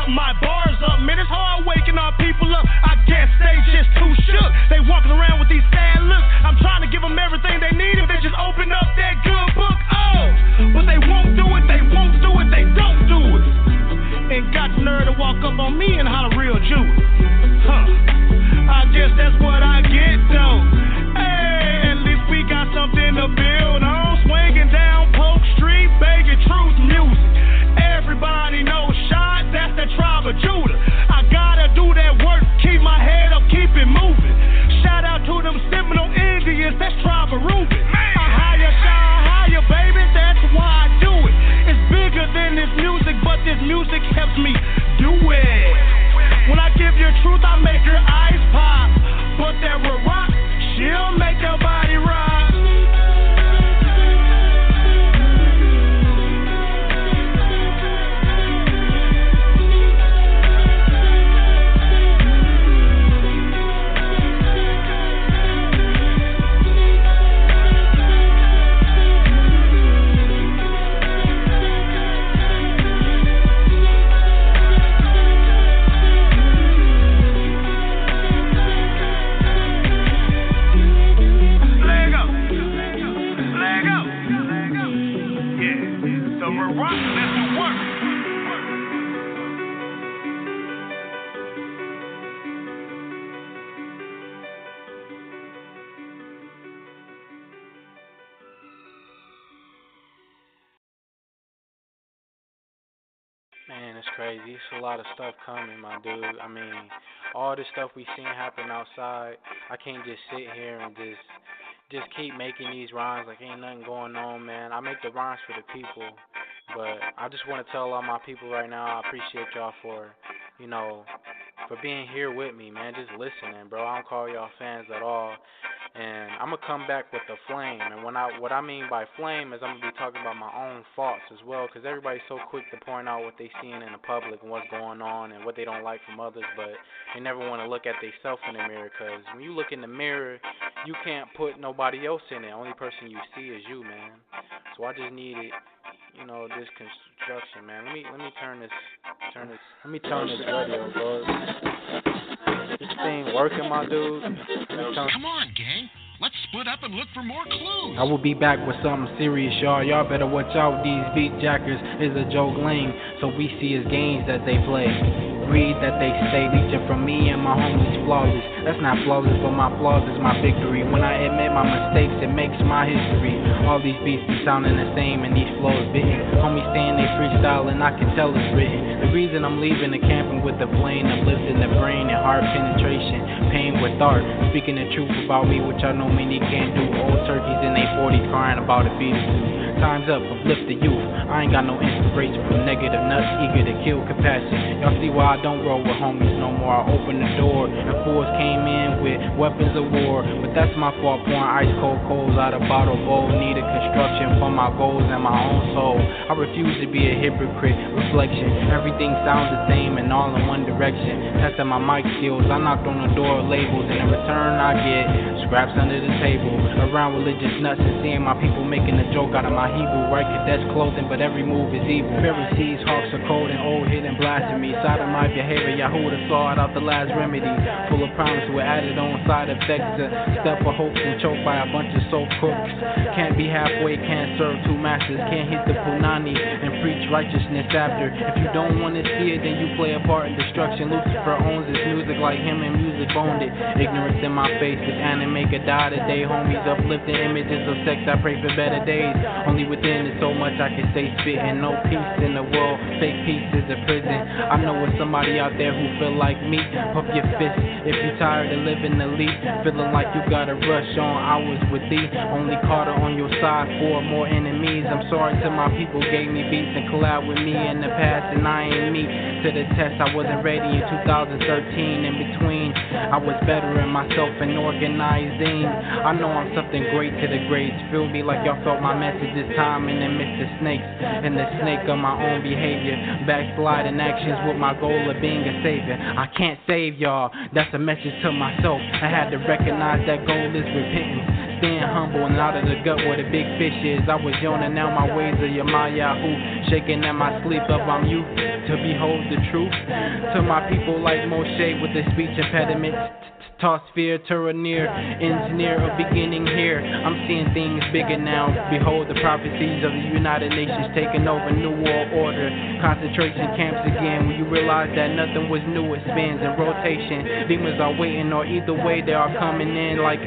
My bars up, man, it's hard waking our people up. I guess they just too shook. They walking around with these sad looks. I'm trying to give them everything they need if they just open up that good book. Oh, but they won't do it, they won't do it, they don't do it. And got the nerve to walk up on me and holler real Jew. Huh, I guess that's what I get though. Hey, at least we got something to build on. Swinging down Polk Street, begging truth music. Everybody knows shot, that's the tribe of Judah. I gotta do that work, keep my head up, keep it moving. Shout out to them Seminole Indians, that's tribe of Reuben. A higher, shine higher, baby, that's why I do it. It's bigger than this music, but this music helps me do it. When I give you summer rock. Let's do work. Man, it's crazy. It's a lot of stuff coming, my dude. I mean, all this stuff we seen happen outside, I can't just sit here and just keep making these rhymes like ain't nothing going on, man. I make the rhymes for the people, but I just want to tell all my people right now, I appreciate y'all for, for being here with me, man, just listening, bro. I don't call y'all fans at all. And I'm going to come back with the flame. And what I mean by flame is I'm going to be talking about my own faults as well, because everybody's so quick to point out what they seeing in the public and what's going on and what they don't like from others, but they never want to look at themselves in the mirror, because when you look in the mirror, you can't put nobody else in it. The only person you see is you, man. So I just needed, this construction, man. Let me turn this radio, bro. This thing working, my dude. Come on, gang. Let's split up and look for more clues. I will be back with something serious, y'all. Y'all better watch out. These beat jackers is a joke lame. So we see as games that they play. Greed that they stay leeching from me and my homies flawless. That's not flawless, but my flaws is my victory. When I admit my mistakes, it makes my history. All these beats be sounding the same and these flows bitten. Homies saying they freestyle and I can tell it's written. The reason I'm leaving the camping with the flame that lives in the brain and heart penetration. Pain with art, speaking the truth about me, which I know many can't do. Old turkeys in their 40s crying about a beat or two. Time's up, uplift the youth. I ain't got no inspiration from negative nuts, eager to kill compassion. Y'all see why I don't roll with homies no more. I open the door and fools came in with weapons of war. But that's my fault, pouring ice cold coals out of bottle bowl. Needed construction for my goals and my own soul. I refuse to be a hypocrite, reflection. Everything sounds the same and all in one direction. Testing my mic skills, I knocked on the door of labels. And in return I get scraps under the table. Around religious nuts and seeing my people making a joke out of my Hebrew. Right cadets clothing, but every move is evil. Pharisees, hawks are cold and old hidden blasphemy. Sodomite behavior, Yahuwah sought out the last remedy. Full of promise with added on side effects. To step for hopes and choked by a bunch of soap crooks. Can't be halfway, can't serve two masters. Can't hit the punani and preach righteousness after. If you don't want to see it, then you play a part in destruction. Lucifer owns his music like him and music owned it. Ignorance in my face, this anime could die today. Homies uplifting images of sex, I pray for better days. Only within is so much I can stay spitting. No peace in the world, fake peace is a prison. I know it's somebody out there who feel like me. Pump your fist if you tired of living the lead. Feeling like you gotta rush on hours with thee. Only Carter on your side, 4 more enemies. I'm sorry to my people, gave me beats and collab with me in the past, and I ain't me to the test. I wasn't ready in 2013. In between, I was bettering myself and organizing. I know I'm something great to the grades. Feel me like y'all felt my message this time in the midst of snakes and the snake of my own behavior. Backsliding actions with my goal of being a savior. I can't save y'all, that's a message to myself. I had to recognize that goal is repentance. Staying humble and out of the gut where the big fish is. I was young and now my ways are Yahoo. Shaking in my sleep up, I'm youth to behold the truth. To my people like Moshe with the speech impediment. Toss fear to a near engineer of beginning here. I'm seeing things bigger now. Behold the prophecies of the United Nations taking over new world order. Concentration camps again. When you realize that nothing was new, it spins in rotation. Demons are waiting, or either way they are coming in like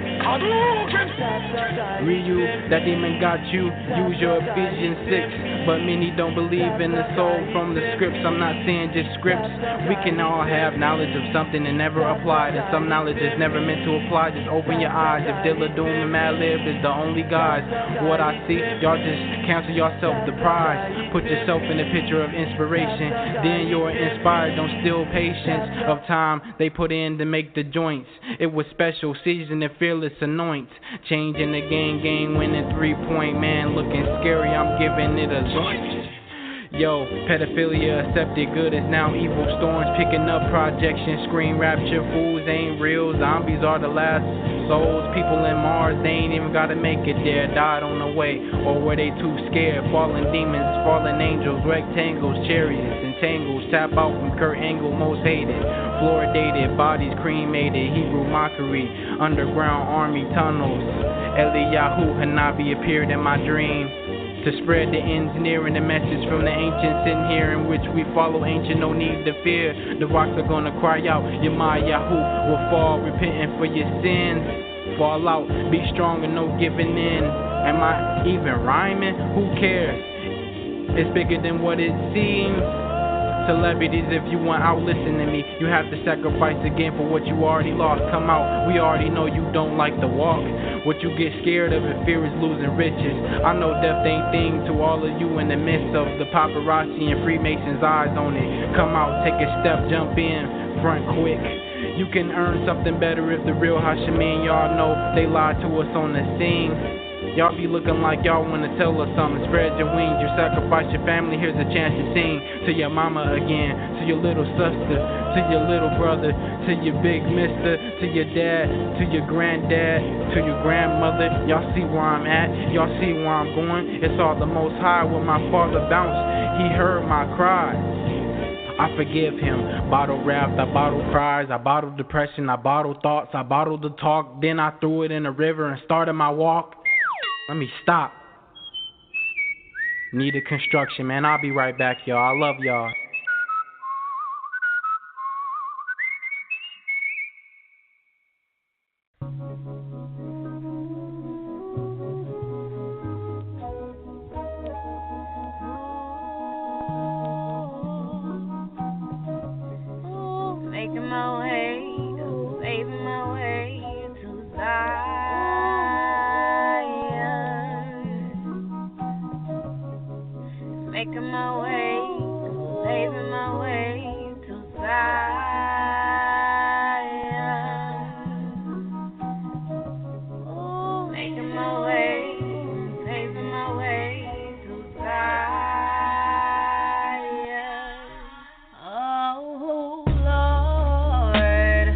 Ryu, that demon got you. Use your Ephesians 6. But many don't believe in the soul from the scripts. I'm not saying just scripts. We can all have knowledge of something and never apply it. And some knowledge is never meant to apply. Just open your eyes. If Dilla Doom and Mad Lib is the only guys, what I see, y'all just cancel yourself the prize. Put yourself in a picture of inspiration. Then you're inspired. Don't steal patience of time they put in to make the joints. It was special, seasoned and fearless anoint. Changing the game, winning 3-point man. Looking scary, I'm giving it a joint. Yo, pedophilia accepted, good is now evil. Storms picking up projection, screen rapture. Fools ain't real, zombies are the last souls. People in Mars, they ain't even gotta make it there. Died on the way, or were they too scared? Fallen demons, fallen angels, rectangles, chariots, and tangles. Tap out from Kurt Angle, most hated. Fluoridated, bodies cremated, Hebrew mockery. Underground army tunnels. Eliyahu Hanabi appeared in my dream to to spread the engineering, the message from the ancients in here in which we follow ancient, no need to fear. The rocks are gonna cry out, Yahu will fall, repenting for your sins. Fall out, be strong and no giving in. Am I even rhyming? Who cares? It's bigger than what it seems. Celebrities, if you want out, listen to me. You have to sacrifice again for what you already lost. Come out, we already know you don't like to walk. What you get scared of and fear is losing riches. I know death ain't thing to all of you in the midst of the paparazzi and Freemasons' eyes on it. Come out, take a step, jump in, front quick. You can earn something better if the real Hashemin, y'all know they lied to us on the scene. Y'all be looking like y'all wanna tell us something. Spread your wings, you sacrifice your family. Here's a chance to sing to your mama again, to your little sister, to your little brother, to your big mister, to your dad, to your granddad, to your grandmother. Y'all see where I'm at, y'all see where I'm going. It's all the Most High. When my father bounced, he heard my cry. I forgive him. Bottle wrapped, I bottled cries, I bottled depression, I bottled thoughts, I bottled the talk. Then I threw it in a river and started my walk. Let me stop. Needed construction, man. I'll be right back, y'all. I love y'all. Making my way, paving my way to Zion. Making my way, paving my way to Zion. Making my way, paving my way to Zion. Oh Lord,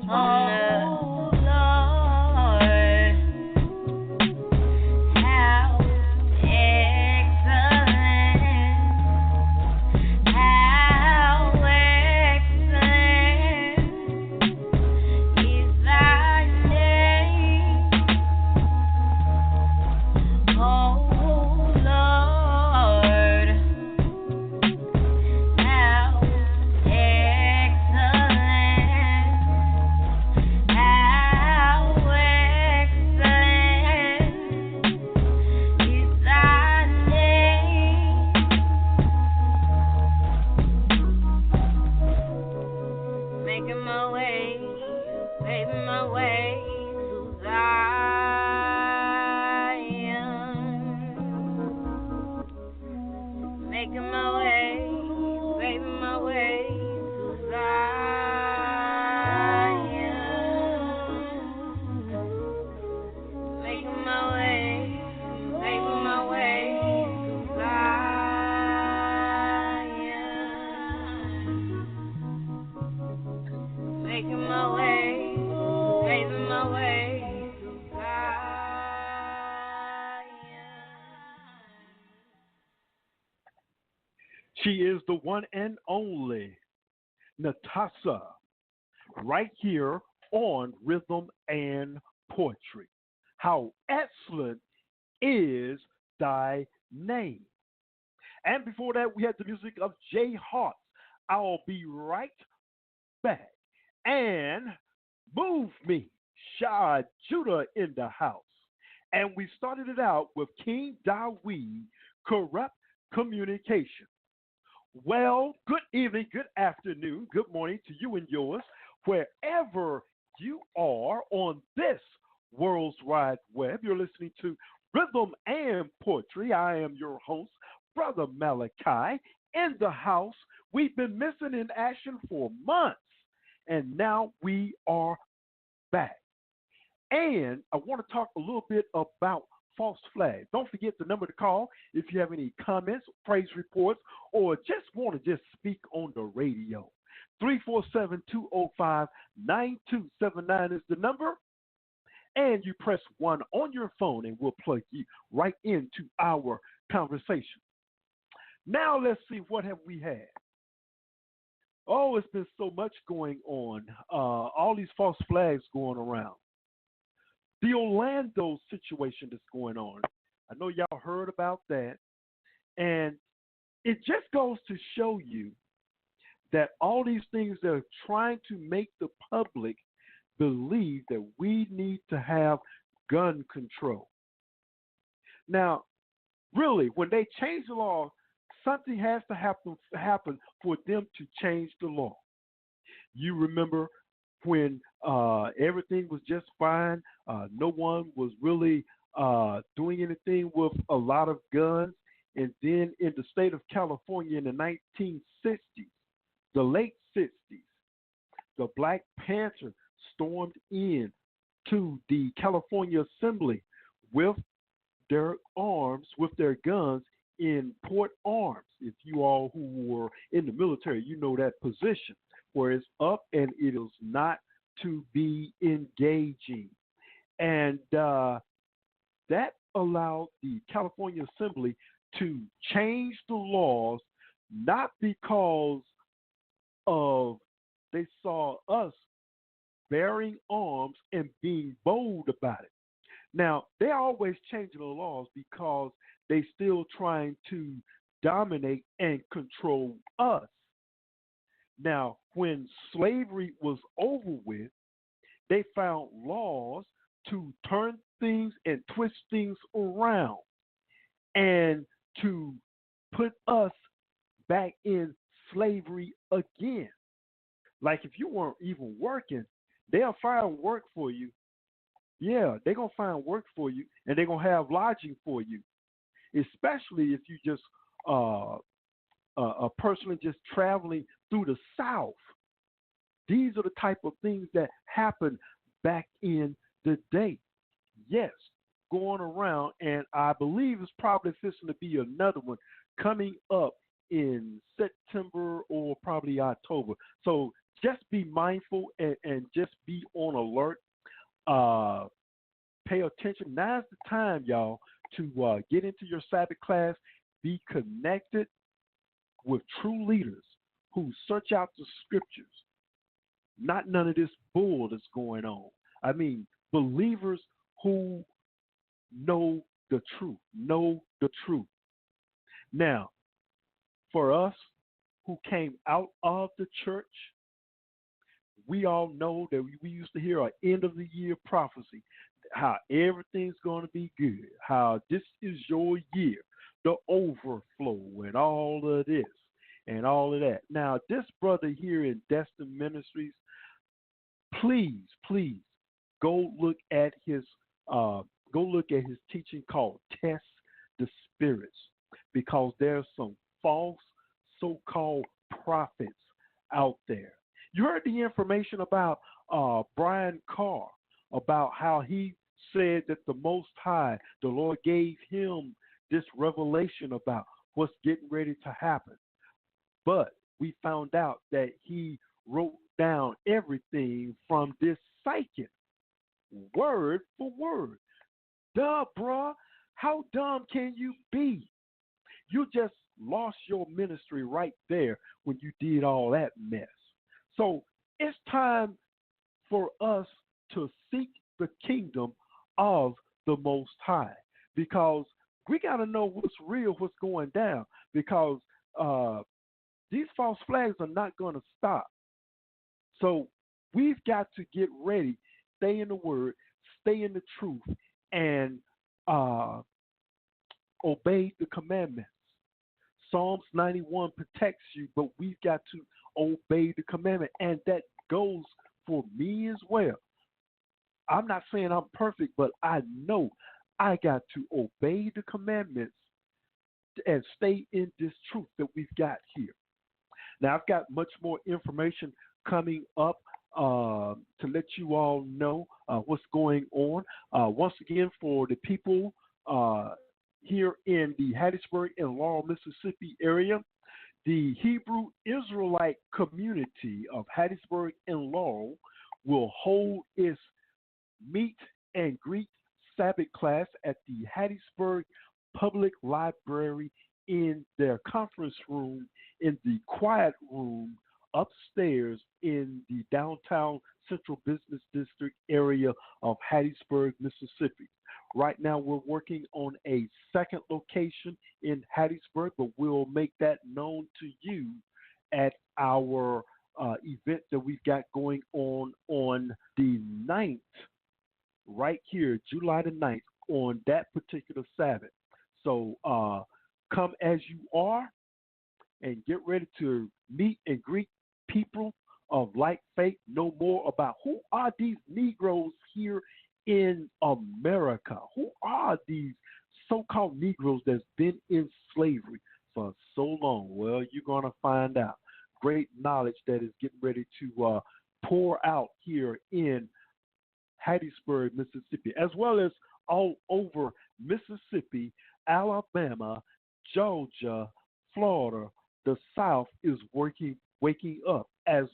how Making my way, paving my way to Zion. Making my way, paving my way to Zion. Making my way, paving my way to Zion. Making my way, paving my way to Zion. She is the one and only Natasha, right here on Rhythm and Poetry. How excellent is thy name? And before that, we had the music of Jay Hart. I'll be right back. And Move Me, Shah Judah in the house. And we started it out with King Dawid, Corrupt Communication. Well, good evening, good afternoon, good morning to you and yours, wherever you are on this world's wide web. You're listening to Rhythm and Poetry. I am your host, Brother Malachi, in the house. We've been missing in action for months, and now we are back. And I want to talk a little bit about false flags. Don't forget the number to call if you have any comments, praise reports, or just want to just speak on the radio. 347-205-9279 is the number. And you press 1 on your phone and we'll plug you right into our conversation. Now let's see, what have we had? Oh, it's been so much going on. All these false flags going around. The Orlando situation that's going on. I know y'all heard about that. And it just goes to show you that all these things that are trying to make the public believe that we need to have gun control. Now, really, when they change the law, something has to happen for them to change the law. You remember when everything was just fine, no one was really doing anything with a lot of guns, and then in the state of California in the 1960s, the late 60s, the Black Panther stormed in to the California Assembly with their arms, with their guns in port arms. If you all who were in the military, you know that position where it's up and it is not to be engaging. And that allowed the California Assembly to change the laws, not because of they saw us bearing arms and being bold about it. Now, they're always changing the laws because they still trying to dominate and control us. Now, when slavery was over with, they found laws to turn things and twist things around and to put us back in slavery again. Like if you weren't even working, they'll find work for you. Yeah, they're going to find work for you, and they're going to have lodging for you, especially if you just a person just traveling through the South. These are the type of things that happened back in the day. Yes, going around, and I believe it's probably fixing to be another one coming up in September or probably October. So just be mindful and just be on alert. Pay attention. Now's the time, y'all, to get into your Sabbath class. Be connected with true leaders who search out the scriptures. Not none of this bull that's going on. I mean, believers who know the truth. Know the truth. Now, for us who came out of the church, we all know that we used to hear an end of the year prophecy, how everything's going to be good, how this is your year, the overflow and all of this. and all of that. Now, this brother here in Destin Ministries, please go look at his teaching called Test the Spirits, because there's some false so-called prophets out there. You heard the information about Brian Carr, about how he said that the Most High, the Lord, gave him this revelation about what's getting ready to happen. But we found out that he wrote down everything from this psychic, word for word. Duh, bruh. How dumb can you be? You just lost your ministry right there when you did all that mess. So it's time for us to seek the kingdom of the Most High, because we got to know what's real, what's going down, because these false flags are not going to stop. So we've got to get ready, stay in the word, stay in the truth, and obey the commandments. Psalms 91 protects you, but we've got to obey the commandment, and that goes for me as well. I'm not saying I'm perfect, but I know I got to obey the commandments and stay in this truth that we've got here. Now, I've got much more information coming up to let you all know what's going on. Once again, for the people here in the Hattiesburg and Laurel, Mississippi area, the Hebrew Israelite community of Hattiesburg and Laurel will hold its meet and greet Sabbath class at the Hattiesburg Public Library in their conference room in the quiet room upstairs in the downtown Central Business District area of Hattiesburg, Mississippi. Right now, we're working on a second location in Hattiesburg, but we'll make that known to you at our event that we've got going on the 9th, right here, July the 9th, on that particular Sabbath. So come as you are and get ready to meet and greet people of like faith, know more about who are these Negroes here in America. Who are these so-called Negroes that's been in slavery for so long? Well, you're going to find out. Great knowledge that is getting ready to pour out here in Hattiesburg, Mississippi, as well as all over Mississippi, Alabama, Georgia, Florida. The South is waking up as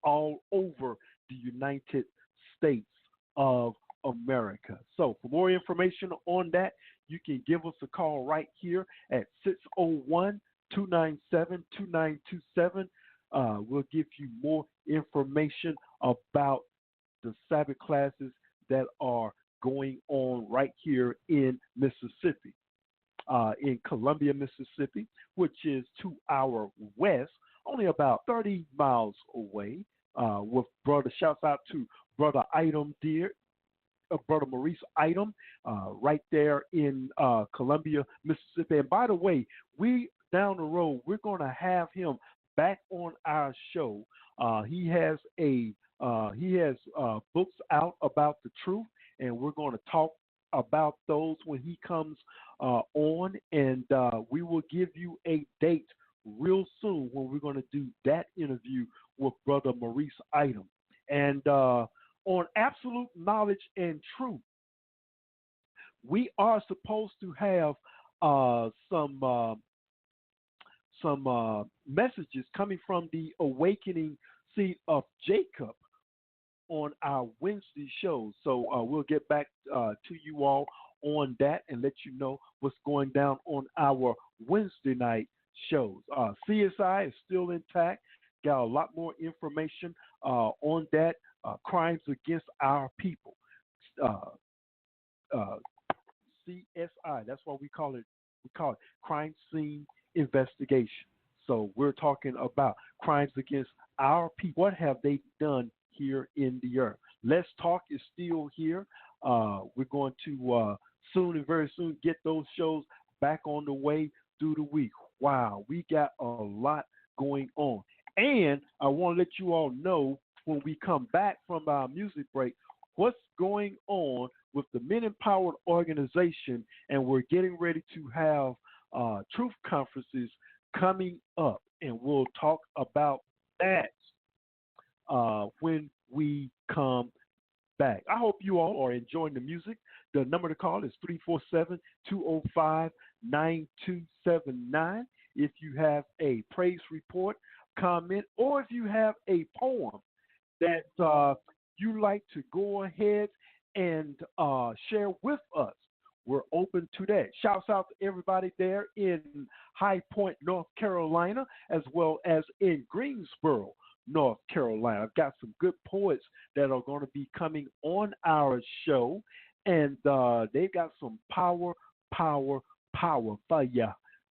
all over the United States of America. So for more information on that, you can give us a call right here at 601-297-2927. We'll give you more information about the Sabbath classes that are going on right here in Mississippi, in Columbia, Mississippi, which is 2 hours west, only about 30 miles away. With brother, shouts out to brother Item Deer, brother Maurice Item, right there in Columbia, Mississippi. And by the way, we down the road, we're going to have him back on our show. He has books out about the truth, and we're going to talk about those when he comes on, and we will give you a date real soon when we're going to do that interview with brother Maurice Item. And on Absolute Knowledge and Truth, we are supposed to have some messages coming from the Awakening Seed of Jacob on our Wednesday shows. So we'll get back to you all on that and let you know what's going down on our Wednesday night shows. CSI is still intact. Got a lot more information on that. Crimes against our people. CSI. That's what we call it. We call it crime scene investigation. So we're talking about crimes against our people. What have they done here in the earth? Let's Talk is still here. We're going to soon and very soon get those shows back on the way through the week. Wow, we got a lot going on. And I want to let you all know when we come back from our music break what's going on with the Men Empowered organization. And we're getting ready to have truth conferences coming up. And we'll talk about that when we come back. I hope you all are enjoying the music. The number to call is 347-205-9279. If you have a praise report, comment, or if you have a poem that you like to go ahead and share with us, we're open to that. Shouts out to everybody there in High Point, North Carolina, as well as in Greensboro, North Carolina. I've got some good poets that are going to be coming on our show, and they've got some power for you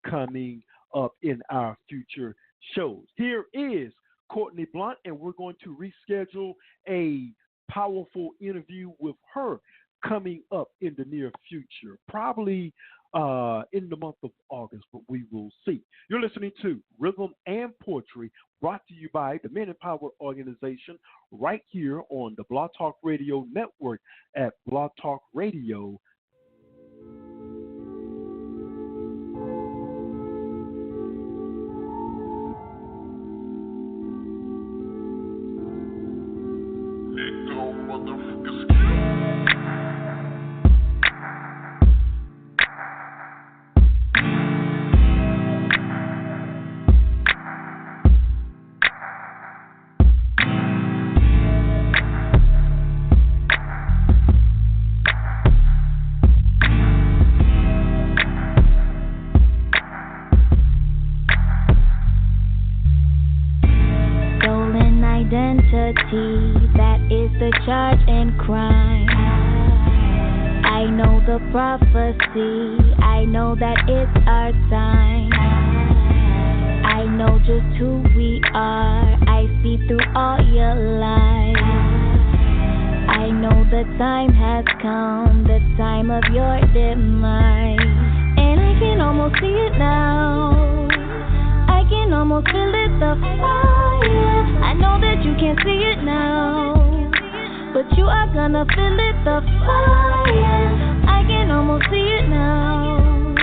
coming up in our future shows. Here is Courtney Blunt, and we're going to reschedule a powerful interview with her coming up in the near future, probably in the month of August, but we will see. You're listening to Rhythm and Poetry, brought to you by the Men Empowered organization, right here on the Blog Talk Radio Network at Blog Talk Radio. That is the charge and crime. I know the prophecy, I know that it's our time. I know just who we are, I see through all your lies. I know the time has come, the time of your demise. And I can almost see it now, I can almost feel it, the fire. I know that you can't see it now, but you are gonna feel it, the fire. I can almost see it now,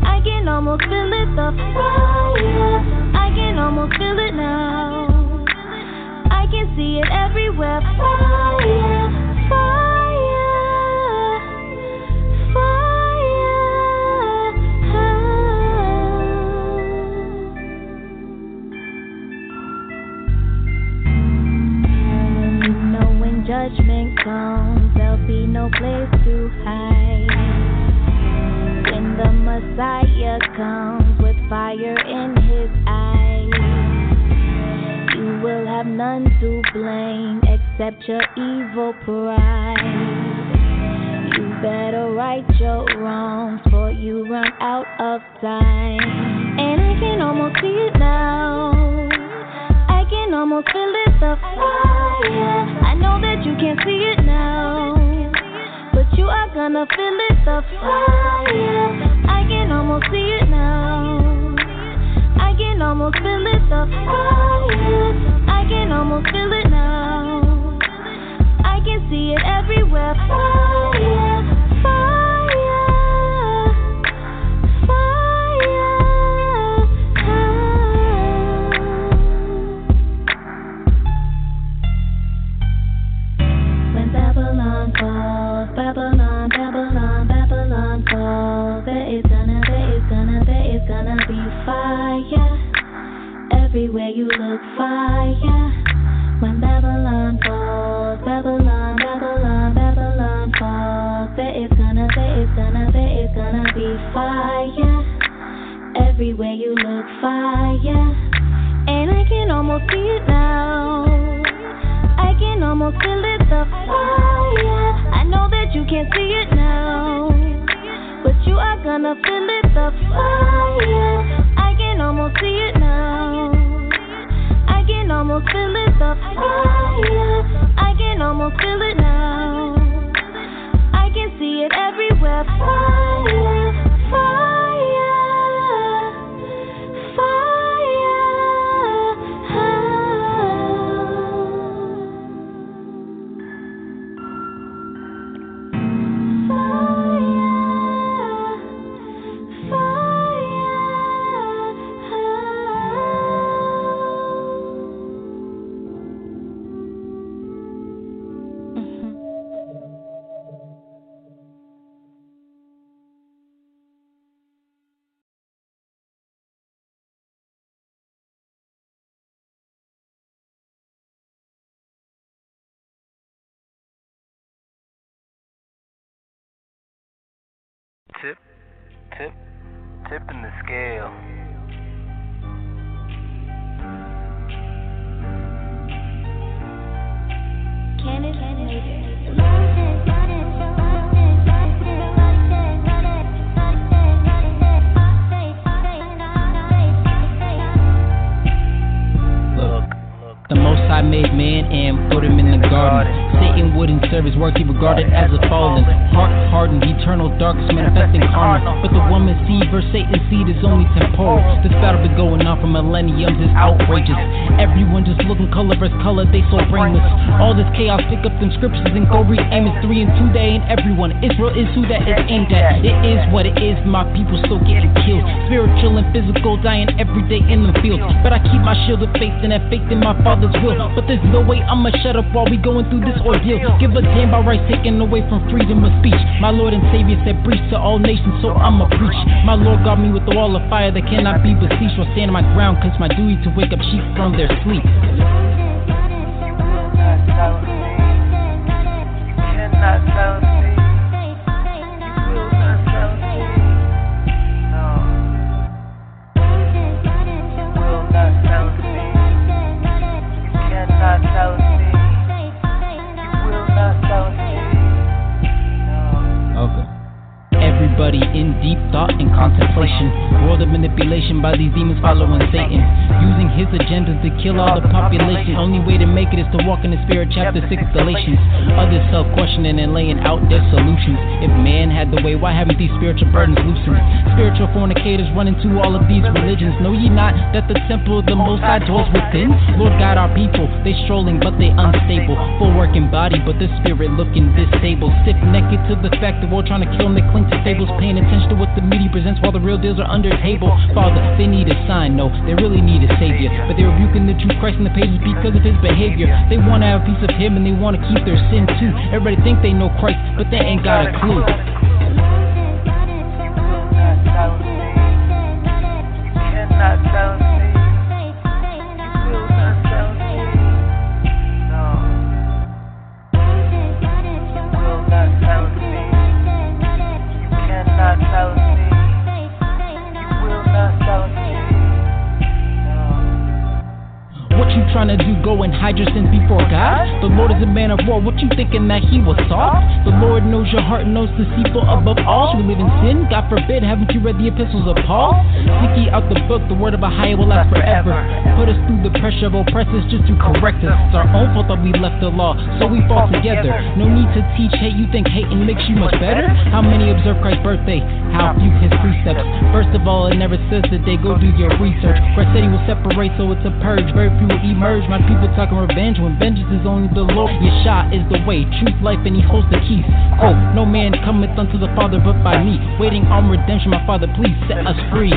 I can almost feel it, the fire. I can almost feel it now, I can see it everywhere, fire, fire, fire. You know when judgment comes, there'll be no place to hide. When the Messiah comes with fire in his eyes, you will have none to blame except your evil pride. You better right your wrongs, for you run out of time. And I can almost see it now, I can almost feel it, the fire. I know that you can't see it now, but you are gonna feel it, the fire. I can almost see it now, I can almost feel it, the fire. I can almost feel it now, I can see it everywhere, fire, fire, fire. When Babylon falls, Babylon, Babylon, Babylon falls, there is gonna be fire. Everywhere you look, fire. When Babylon falls, Babylon, Babylon, Babylon falls, there is gonna be fire. Everywhere you look, fire. And I can almost see it now, I can almost feel it, the fire. I know that you can't see it now, but you are gonna feel it, the fire. I can almost see it now, I can almost feel it, the fire. I can almost feel it now, I can see it everywhere, fire, fire, Tipping the scale. The Most High made man and put him in the garden. Satan wouldn't serve his work, he regarded as a fallen. Heart hardened, eternal darkness manifesting carnal. But the woman's seed versus Satan's seed is only temporal. This battle been going on for millenniums, it's outrageous. Everyone just looking color versus color, they so brainless. All this chaos, pick up them scriptures and go read Amos 3 and 2. They ain't everyone, Israel is who that is aimed at. It is what it is, my people still getting killed. Spiritual and physical, dying every day in the field. But I keep my shield of faith and have faith in my Father's will. But there's no way I'ma shut up while we going through this ordeal. Give a damn about rights taken away from freedom of speech. My Lord and Savior said preach to all nations, so I'ma preach. My Lord got me with the wall of fire that cannot be besieged. While standing my ground, cause my duty to wake up sheep from their sleep. Everybody in deep thought and contemplation. World of manipulation by these demons following Satan, using his agenda to kill all the population. Only way to make it is to walk in the Spirit, chapter 6 Galatians. Others self-questioning and laying out their solutions. If man had the way, why haven't these spiritual burdens loosened? Spiritual fornicators run into all of these religions. Know ye not that the temple of the Most High dwells within? Lord God, our people, they strolling but they unstable. Full working body but the spirit looking disstable. Stiff-necked to the fact that we're trying to kill them, they cling to stables. Paying attention to what the media presents while the real deals are under table. Father, they need a sign, no, they really need a savior. But they're rebuking the true Christ in the pages because of his behavior. They want to have a piece of him and they want to keep their sin too. Everybody think they know Christ, but they ain't got a clue. What you trying to do, go and hide your sins before God? The Lord is a man of war, what you thinking that he was soft? The Lord knows your heart, knows deceitful above all. Should we live in sin? God forbid, haven't you read the epistles of Paul? Seek ye out the book, the word of Yahawah will last forever. Put us through the pressure of oppressors just to correct us. It's our own fault that we left the law, so we fall together. No need to teach hate, you think hating makes you much better? How many observe Christ's birthday? How few his precepts? First of all, it never says that they go do your research. Christ said he will separate, so it's a purge. Very few will emerge. My people talking revenge when vengeance is only the Lord. Yeshua is the way, truth, life, and he holds the keys. Oh, no man cometh unto the Father but by me. Waiting on redemption, my Father, please set us free.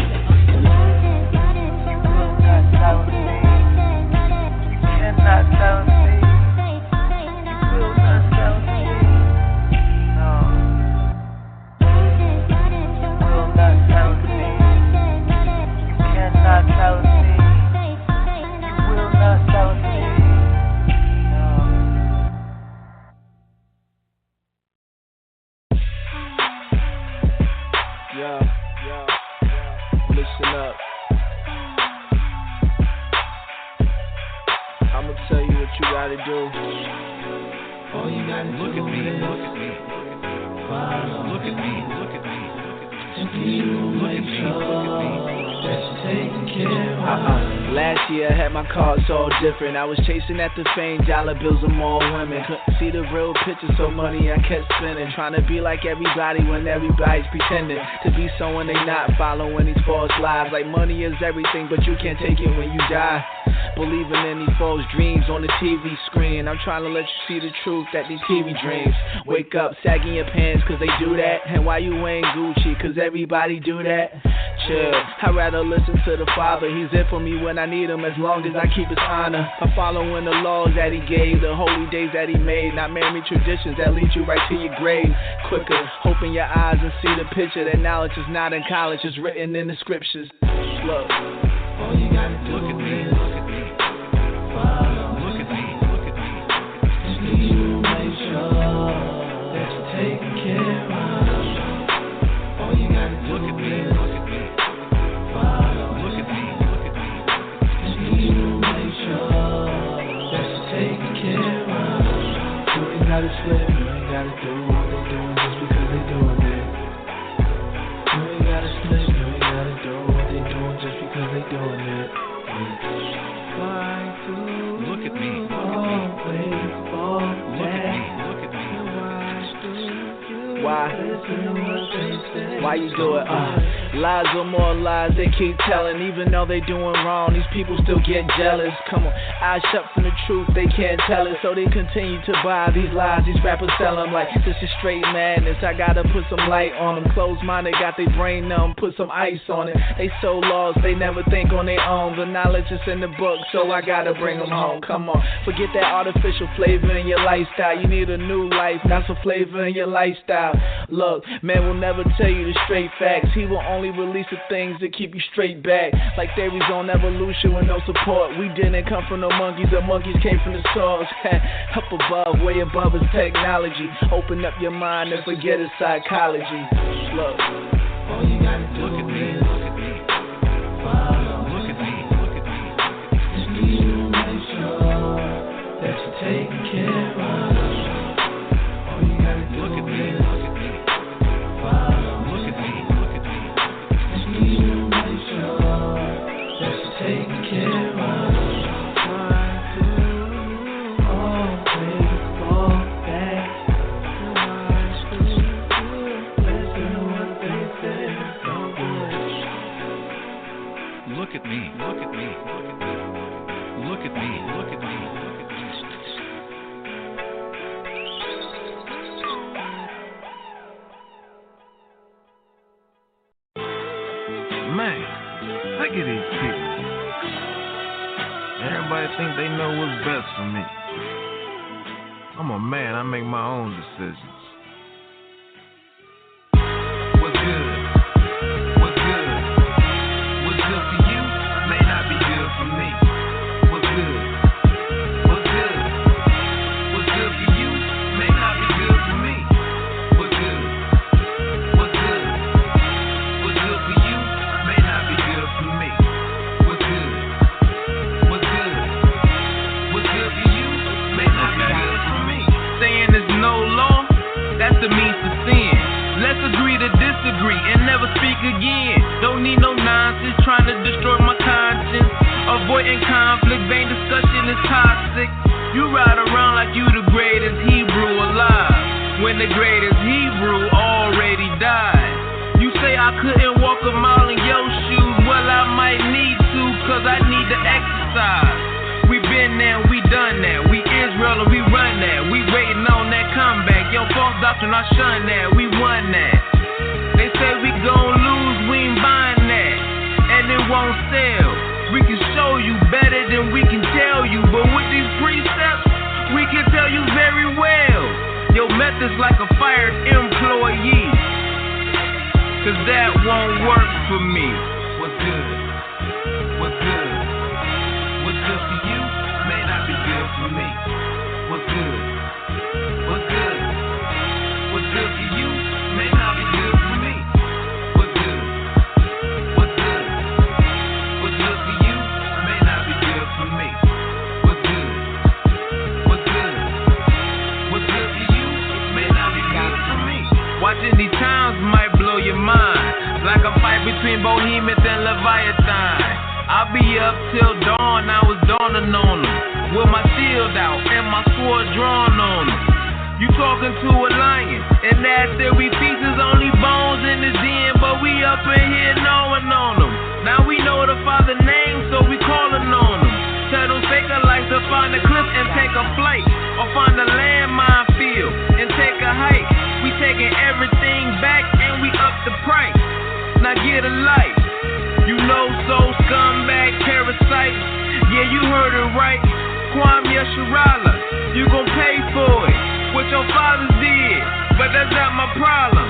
Listen up. I'ma tell you what you gotta do. All you gotta do, look at me, look at me. Look at me, look at me. Simply make sure that you're taking care of. Last year I had my cards all different. I was chasing after fame, dollar bills and more women. Couldn't see the real picture, so money I kept spending. Trying to be like everybody when everybody's pretending to be someone they not, following these false lies. Like money is everything, but you can't take it when you die. Believing in these false dreams on the TV screen. I'm trying to let you see the truth that these TV dreams. Wake up, sagging your pants cause they do that. And why you ain't Gucci cause everybody do that. Chill, I'd rather listen to the Father. He's there for me when I need him as long as I keep his honor. I'm following the laws that he gave, the holy days that he made. Not man-made traditions that lead you right to your grave. Quicker, open your eyes and see the picture. That knowledge is not in college, it's written in the scriptures. Look, all you gotta do, look at me. gotta slip, you ain't gotta do what they doing just because they doing it. You ain't gotta slip, you ain't gotta do what they doing just because they doing it. Look at me. Why you do it? Lies or more lies they keep telling. Even though they doing wrong, these people still get jealous. Come on, eyes shut from the truth, they can't tell it. So they continue to buy these lies, these rappers sell them like this is straight madness. I gotta put some light on them. Closed-minded, got their brain numb, put some ice on it. They so lost, they never think on their own. The knowledge is in the book, so I gotta bring them home. Come on, forget that artificial flavor in your lifestyle. You need a new life, not some flavor in your lifestyle. Look, man will never tell you the straight facts. He will only release the things that keep you straight back. Like theories on evolution with no support. We didn't come from the monkeys, the monkeys came from the source. Up above, way above is technology. Open up your mind and forget its psychology. Look, all you gotta do look at me, look at me. Look at me, look at me. Just need you to make sure that you're taken care of. All you gotta do look at me, look at me. Look at me, look at me. Just need you to make sure that you're taken care of. Look at me, look at me, look at me. Look at me, look at me, look at me. Man, look at these people. Everybody think they know what's best for me. I'm a man, I make my own decisions. What's good? What's good? What's good for you may not be good for me. What's good? What's good? What's good for you may not be good for me. What's good? What's good? What's good for you may not be good for me. What's good? What's good? What's good for you may not be good for me. Saying there's no law, that's the means to sin. Let's agree to disagree and never speak again. Don't need no nonsense trying to destroy my conscience. Avoiding conflict, vain discussion is toxic. You ride around like you the greatest Hebrew alive, when the greatest Hebrew already died. You say I couldn't walk a mile in your shoes. Well, I might need to, cause I need to exercise. We been there, we done that. We Israel and we run that. We waiting on that comeback. Yo, false doctrine, I shun that. We won that. They say we gon' lose, we ain't buying that. And it won't sell. We can show you better than we can tell you. But with these precepts, we can tell you very well. Your method's like a fired employee, cause that won't work for me. What's good? What's good? What's good for you may not be good for me. What's good? What's good? What's good for you may not be good for me. What's good? What's good? What's good for you may not be good for me. What's good? What's good? What's good for you may not be good for me. Watching these times might blow your mind, like a fight between Behemoth and Leviathan. I'll be up till dawn, I was dawning on them, with my shield out and my sword drawn on them. You talking to a lion, and that there we pieces, only bones in the den, but we up in here knowing on them. Now we know the Father name, so we calling on them. Tell them faker like to find a cliff and take a flight, or find a landmine field and take a hike. We taking everything back and we up the price. Now get a life. You know, soul scumbag parasites. Yeah, you heard it right. Kwam Yasharala, you gon' pay for it. What your fathers did, but that's not my problem.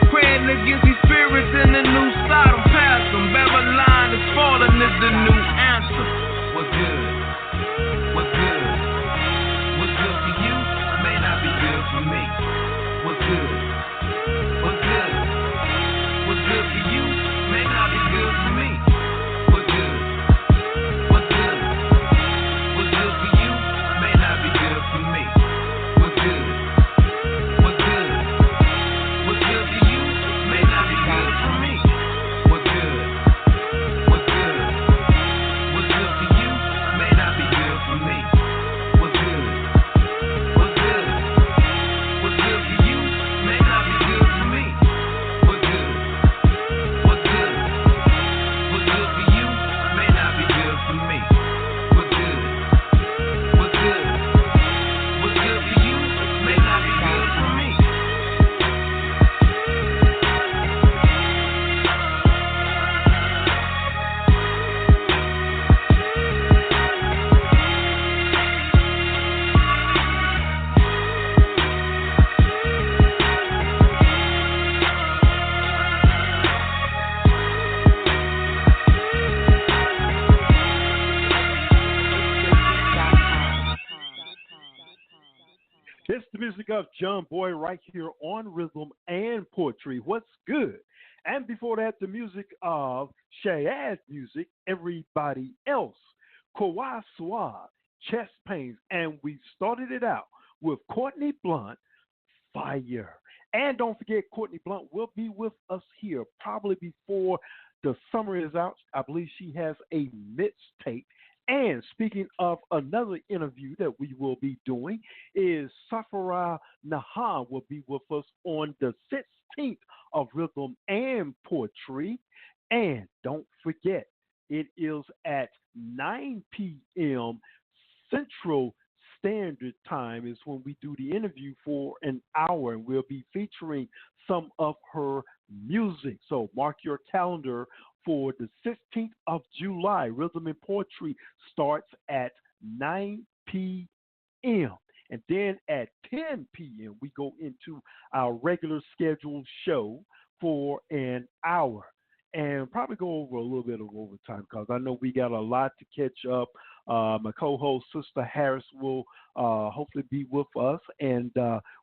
Praying against these spirits in the new Sodom, past them. Babylon is falling is the new answer. What's good? What's good? What's good for you may not be good for me. What's good? What's good? What's good for you may not be good for me. What's good? What's good? What's good for you may not be good for me. What's good? It's the music of John Boy right here on Rhythm and Poetry. What's good? And before that, the music of Shayad Music, Everybody Else, Kawhi Suave, Chest Pains, and we started it out with Courtney Blunt, Fire. And don't forget, Courtney Blunt will be with us here probably before the summer is out. I believe she has a mixtape. And speaking of another interview that we will be doing is Safara Nahan will be with us on the 16th of Rhythm and Poetry. And don't forget, it is at 9 p.m. Central Standard Time is when we do the interview for an hour, and we'll be featuring some of her music. So mark your calendar for the 16th of July. Rhythm and Poetry starts at 9 p.m. And then at 10 p.m., we go into our regular scheduled show for an hour. And probably go over a little bit of overtime because I know we got a lot to catch up. My co-host, Sister Harris, will hopefully be with us. And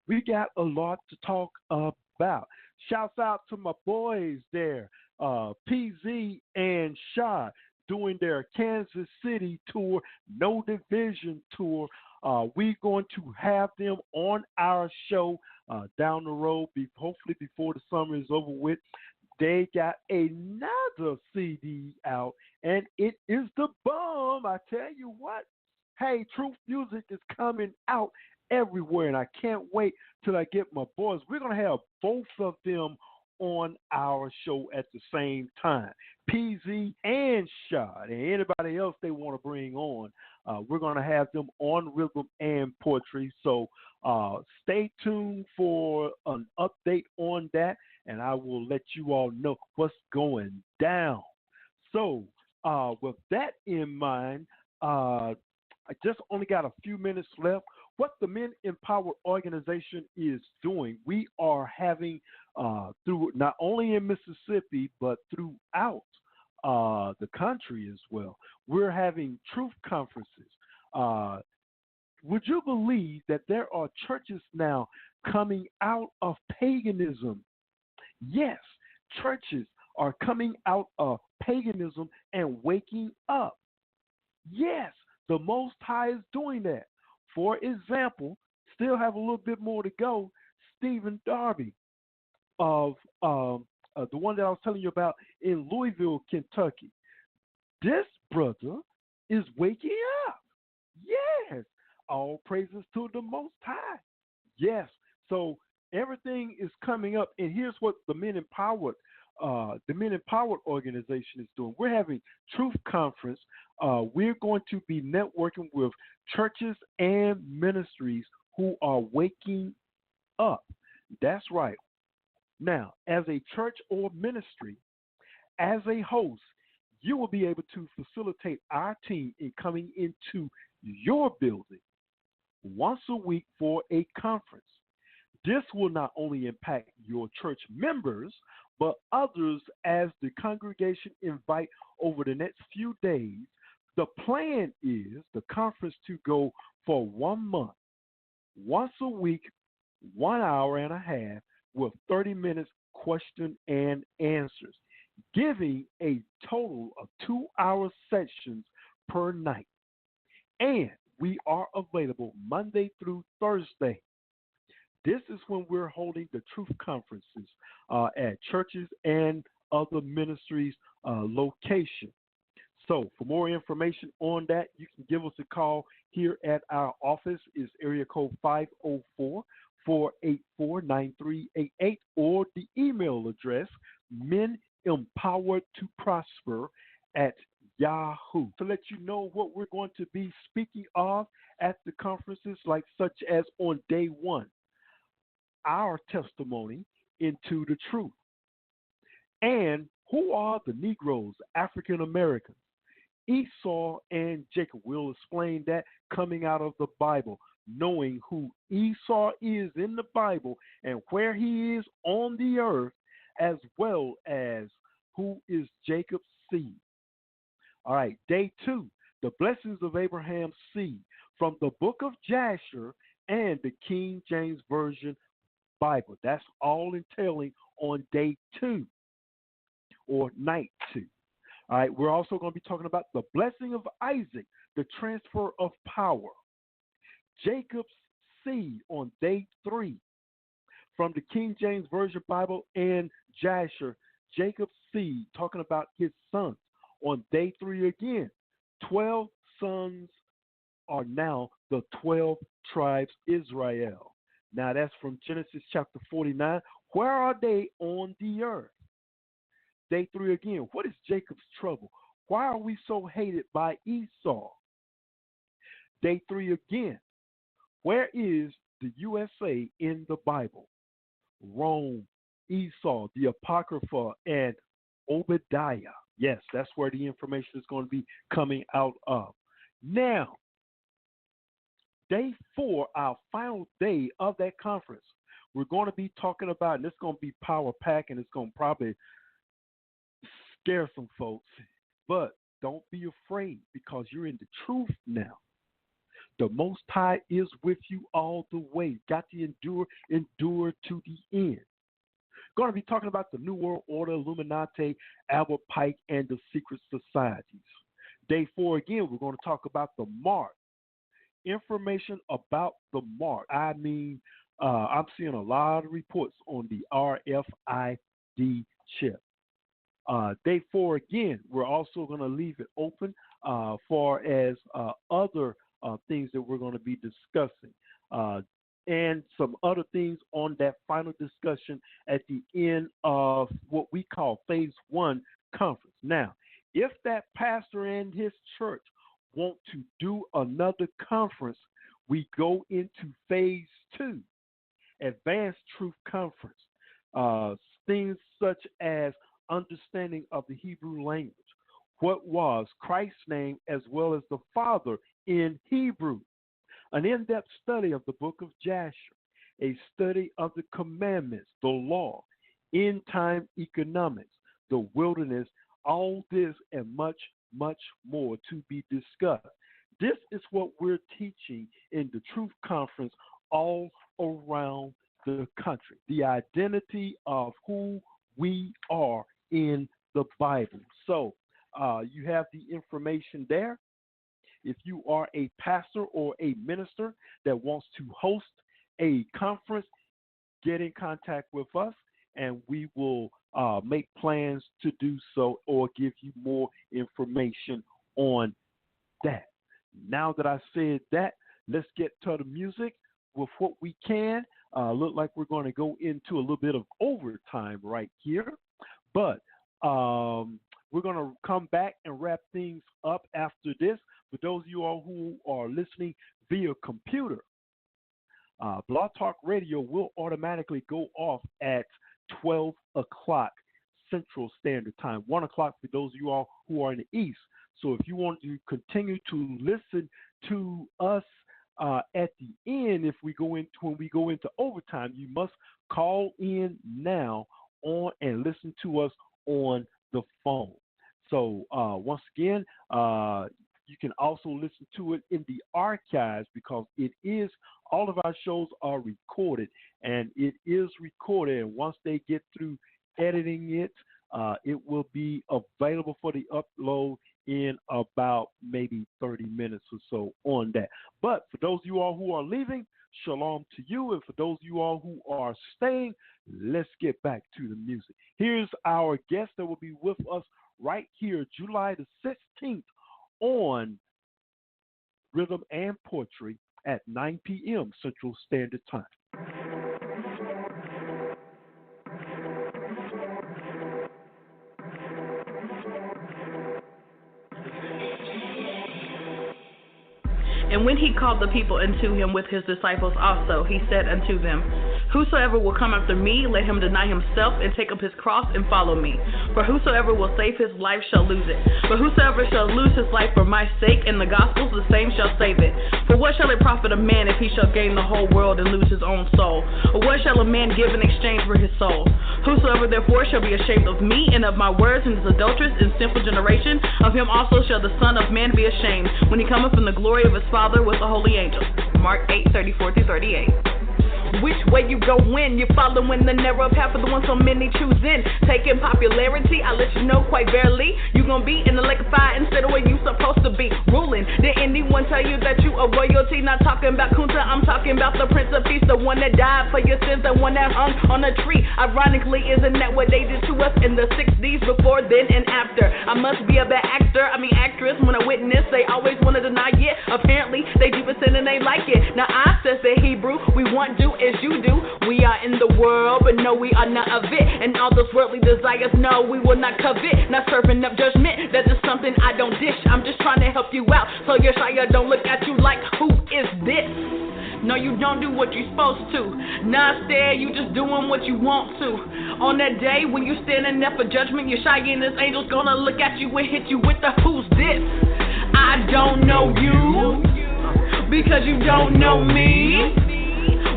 we got a lot to talk about. Shouts out to my boys there, PZ and Shy, doing their Kansas City tour, No Division tour. We're going to have them on our show down the road, hopefully before the summer is over with. They got another CD out, and it is the bomb. I tell you what. Hey, Truth Music is coming out everywhere, and I can't wait till I get my boys. We're going to have both of them on our show at the same time, PZ and Shad, and anybody else they want to bring on. We're going to have them on Rhythm and Poetry, so stay tuned for an update on that, and I will let you all know what's going down. So with that in mind, I just only got a few minutes left. What the Men Empowered organization is doing, we are having through not only in Mississippi, but throughout the country as well. We're having truth conferences. Would you believe that there are churches now coming out of paganism? Yes, churches are coming out of paganism and waking up. Yes, the Most High is doing that. For example, still have a little bit more to go. Stephen Darby of the one that I was telling you about in Louisville, Kentucky. This brother is waking up. Yes. All praises to the Most High. Yes. So everything is coming up. And here's what the Men Empowered organization is doing. We're having Truth Conference. We're going to be networking with churches and ministries who are waking up. That's right. Now, as a church or ministry, as a host, you will be able to facilitate our team in coming into your building once a week for a conference. This will not only impact your church members, but others as the congregation invite over the next few days. The plan is the conference to go for 1 month, once a week, 1 hour and a half, with 30 minutes question and answers, giving a total of 2-hour sessions per night. And we are available Monday through Thursday. This is when we're holding the Truth Conferences at churches and other ministries' location. So for more information on that, you can give us a call here at our office. Is area code 504-484-9388, or the email address menempoweredtoprosper@Yahoo. To let you know what we're going to be speaking of at the conferences, like such as on day 1, our testimony into the truth. And who are the Negroes, African Americans? Esau and Jacob. We'll explain that coming out of the Bible, knowing who Esau is in the Bible and where he is on the earth, as well as who is Jacob's seed. All right, day 2, the blessings of Abraham's seed, from the book of Jasher and the King James Version Bible. That's all entailing on day 2 or night 2. All right, we're also going to be talking about the blessing of Isaac, the transfer of power, Jacob's seed on day 3 from the King James Version Bible, and Jasher, Jacob's seed, talking about his sons on day 3 again. 12 sons are now the 12 tribes Israel. Now that's from Genesis chapter 49. Where are they on the earth? Day 3 again. What is Jacob's trouble? Why are we so hated by Esau? Day 3 again. Where is the USA in the Bible? Rome, Esau, the Apocrypha, and Obadiah. Yes, that's where the information is going to be coming out of. Now, day 4, our final day of that conference, we're going to be talking about, and it's going to be power pack, and it's going to probably scare some folks, but don't be afraid because you're in the truth now. The Most High is with you all the way. Got to endure to the end. Going to be talking about the New World Order, Illuminati, Albert Pike, and the secret societies. Day 4 again, we're going to talk about the mark. Information about the mark. I mean, I'm seeing a lot of reports on the RFID chip. Day 4 again, we're also going to leave it open for as other things that we're going to be discussing. And some other things on that final discussion at the end of what we call Phase 1 conference. Now, if that pastor and his church want to do another conference, we go into Phase 2, Advanced Truth Conference. Things such as understanding of the Hebrew language, what was Christ's name as well as the Father in Hebrew, an in-depth study of the book of Jasher, a study of the commandments, the law, end-time economics, the wilderness, all this and much, much more to be discussed. This is what we're teaching in the Truth Conference all around the country, the identity of who we are in the Bible. So you have the information there. If you are a pastor or a minister that wants to host a conference, get in contact with us and we will make plans to do so or give you more information on that. Now that I said that, let's get to the music with what we can. Look like we're going to go into a little bit of overtime right here, but we're going to come back and wrap things up after this. For those of you all who are listening via computer, Blog Talk Radio will automatically go off at 12 o'clock Central Standard Time, 1 o'clock for those of you all who are in the East. So if you want to continue to listen to us at the end, when we go into overtime, you must call in now on and listen to us on the phone. So once again, you can also listen to it in the archives because all of our shows are recorded, and it is recorded. And once they get through editing it, it will be available for the upload in about maybe 30 minutes or so on that. But for those of you all who are leaving, shalom to you. And for those of you all who are staying, let's get back to the music. Here's our guest that will be with us right here, July the 16th on Rhythm and Poetry at 9 p.m. Central Standard Time. And when he called the people unto him with his disciples also, he said unto them, Whosoever will come after me, let him deny himself and take up his cross and follow me. For whosoever will save his life shall lose it. But whosoever shall lose his life for my sake and the gospel, the same shall save it. For what shall it profit a man if he shall gain the whole world and lose his own soul? Or what shall a man give in exchange for his soul? Whosoever therefore shall be ashamed of me and of my words in this adulterous and sinful generation, of him also shall the Son of Man be ashamed, when he cometh in the glory of his Father Father with the holy angels. Mark 8:34-38. Which way you go when you're following the narrow path of the one so many choosing. Taking popularity, I let you know quite barely. You gon' be in the lake of fire instead of where you supposed to be ruling. Did anyone tell you that you a royalty? Not talking about Kunta, I'm talking about the Prince of Peace, the one that died for your sins, the one that hung on a tree. Ironically, isn't that what they did to us in the 60s, before, then, and after? I must be a bad actress. When I witness, they always wanna deny it. Apparently, they deep in and they like it. Now I says the Hebrew, we want do as you do. We are in the world, but no, we are not of it. And all those worldly desires, no, we will not covet. Not serving up judgment, that is something I don't dish. I'm just trying to help you out, so your Shia don't look at you like, who is this? No, you don't do what you're supposed to. Nah, instead, you just doing what you want to. On that day when you standing there for judgment, your Shia and his angels gonna look at you and hit you with the who's this? I don't know you, because you don't know me.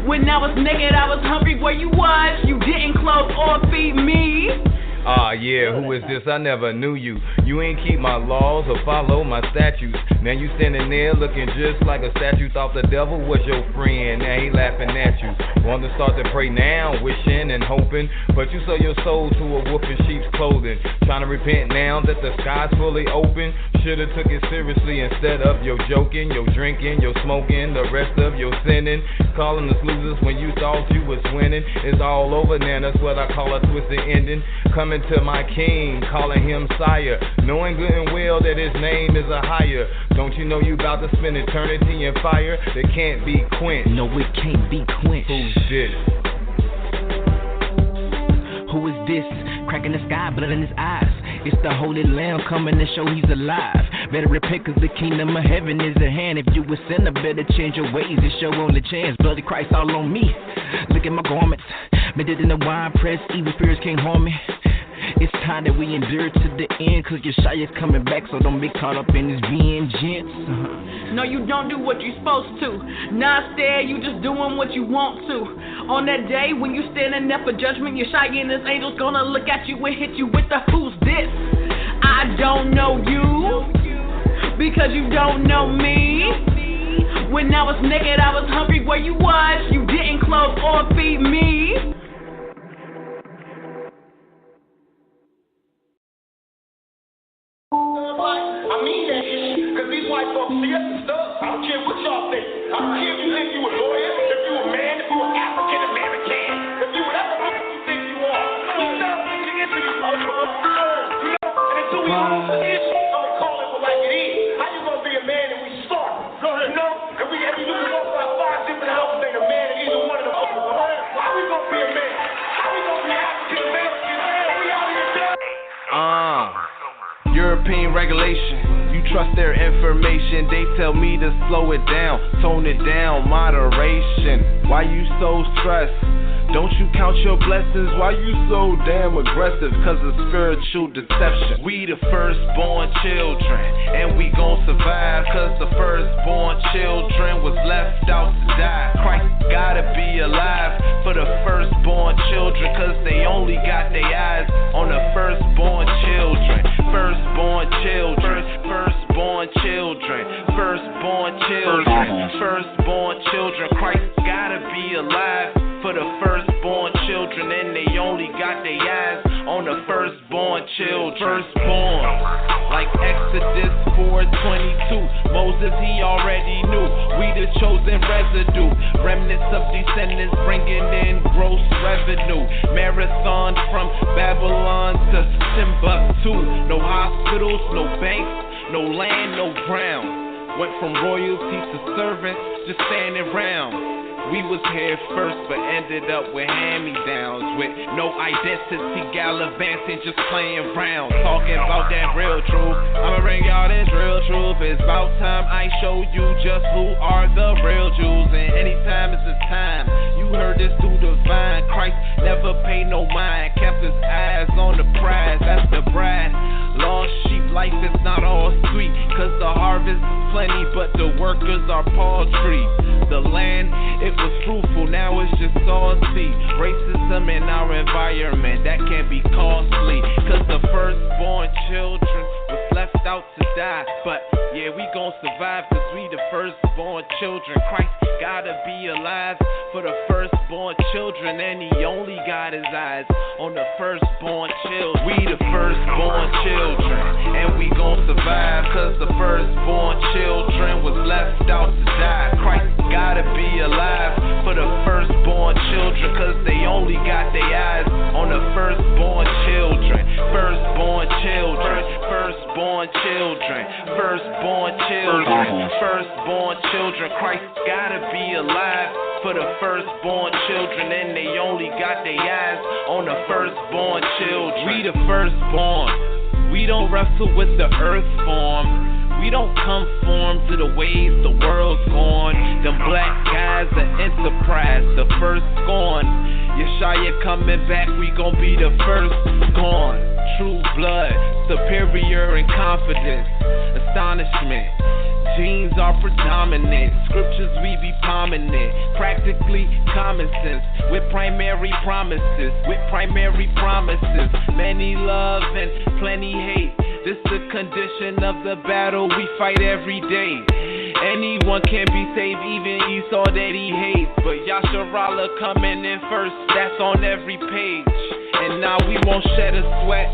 When I was naked, I was hungry. Where you was, you didn't clothe or feed me. Yeah, who is this? I never knew you. You ain't keep my laws or follow my statutes. Now you standing there looking just like a statue. Thought the devil was your friend, now he laughing at you. Want to start to pray now, wishing and hoping, but you sold your soul to a wolf in sheep's clothing. Trying to repent now that the sky's fully open. Should've took it seriously instead of your joking, your drinking, your smoking, the rest of your sinning. Calling us losers when you thought you was winning. It's all over now, that's what I call a twisted ending. Coming to my king, calling him sire, knowing good and well that his name is a higher. Don't you know you about to spend eternity in fire that can't be quenched? No, it can't be quenched. Who's this? Who is this? Cracking the sky, blood in his eyes. It's the Holy Lamb coming to show he's alive. Better repent cause the kingdom of heaven is at hand. If you a sinner, better change your ways. It's your only chance. Bloody Christ all on me. Look at my garments. Made it in the wine press. Evil spirits can't harm me. It's time that we endure to the end, cause your Shia's coming back, so don't be caught up in this vengeance. No, you don't do what you're supposed to. Nah, instead, you just doing what you want to. On that day when you standing there for judgment, your Shia and his angels gonna look at you and hit you with the who's this? I don't know you, because you don't know me. When I was naked, I was hungry. Where you was, you didn't clothe or feed me. I mean that shit, cause these white folks see us and stuff. I don't care what y'all think. I don't care if you think you a lawyer, if you a man, if you an African American, if you whatever you think you are. You know, you get to these folks, you know, and until we learn the issue, I'm gonna call it like it is. How you gonna be a man and we start? You know, if we talk about 5 different houses, ain't a man in either one of them houses. Why we gonna be a man? How we gonna be African American? We out here done. European regulation, you trust their information. They tell me to slow it down, tone it down, moderation. Why you so stressed? Don't you count your blessings? Why you so damn aggressive? Cause of spiritual deception. We the firstborn children, and we gon' survive. Cause the firstborn children was left out to die. Christ gotta be alive for the firstborn children, cause they only got their eyes on the firstborn children. Firstborn children, firstborn children, firstborn children, firstborn children. Christ gotta be alive for the firstborn children, and they only got their eyes on the firstborn children. Firstborn, like Exodus 4:22. Moses, he already knew we the chosen residue. Remnants of descendants bringing in gross revenue. Marathon from Babylon to Timbuktu. No hospitals, no banks, no land, no ground. Went from royalty to servants, just standing around. We was here first, but ended up with hand-me-downs with no identity, gallivanting, just playing round, talking about that real truth. I'ma bring y'all this real truth. It's about time I show you just who are the real Jews, and anytime is the time. You heard this through the vine. Christ never paid no mind, kept his eyes on the prize. That's the bride. Lost sheep life is not all sweet, cause the harvest is plenty, but the workers are paltry. The land, it was fruitful, now it's just salty. Racism in our environment, that can be costly, cause the firstborn children was left left out to die. But yeah, we gon' survive cause we the firstborn children. Christ gotta be alive for the firstborn children, and he only got his eyes on the firstborn children. We the firstborn children, and we gon' survive cause the firstborn children was left out to die. Christ gotta be alive for the firstborn children, cause they only got their eyes on the firstborn children. Firstborn children, firstborn children, firstborn children, firstborn children. Christ gotta be alive for the firstborn children, and they only got their eyes on the firstborn children. We the firstborn, we don't wrestle with the earth form. We don't conform to the ways the world's gone. Them black guys are enterprise, the first gone. Yeshaya coming back, we gon' be the first gone. True blood, superior in confidence, astonishment. Genes are predominant, scriptures we be prominent. Practically common sense, with primary promises, Many love and plenty hate. This the condition of the battle we fight every day. Anyone can be saved, even Esau that he hates. But Yasharallah coming in first, that's on every page. And now we won't shed a sweat.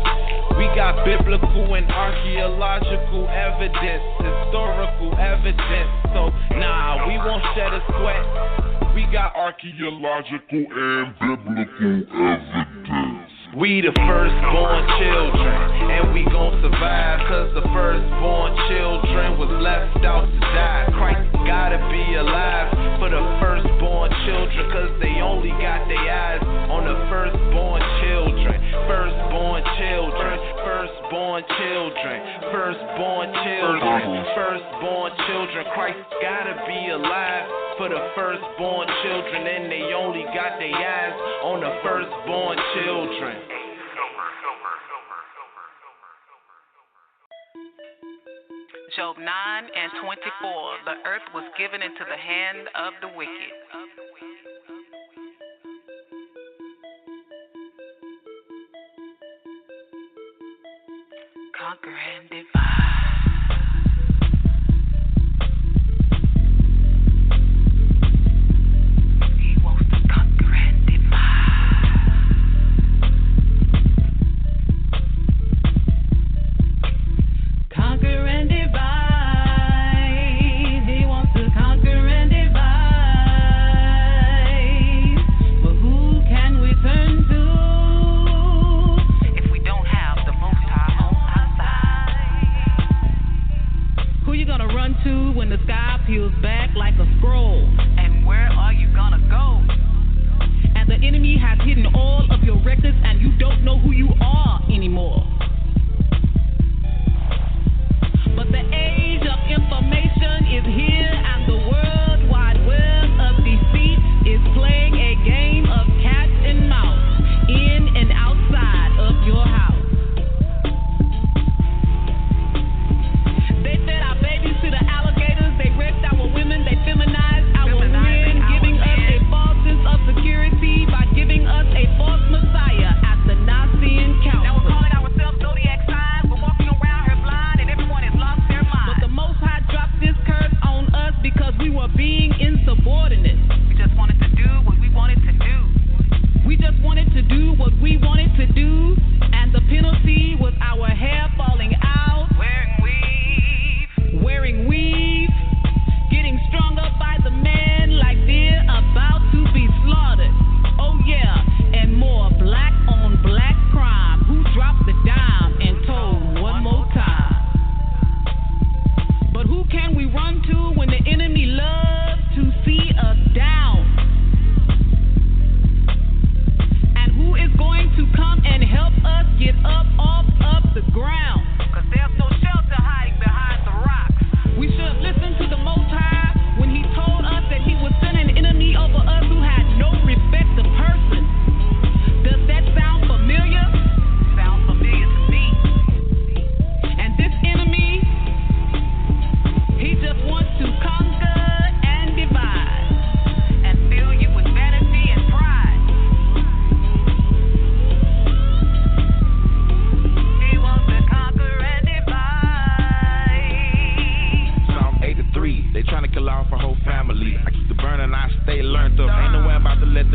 We got biblical and archaeological evidence, historical evidence. So nah, we won't shed a sweat. We got archaeological and biblical evidence. We the firstborn children, and we gon' survive cause the firstborn children was left out to die. Christ gotta be alive for the firstborn children, cause they only got their eyes on the firstborn children. Firstborn children, firstborn children, firstborn children, firstborn children. Christ gotta be alive for the firstborn children, and they only got their eyes on the firstborn children. Job 9 and 24. The earth was given into the hand of the wicked. Conquer and divide.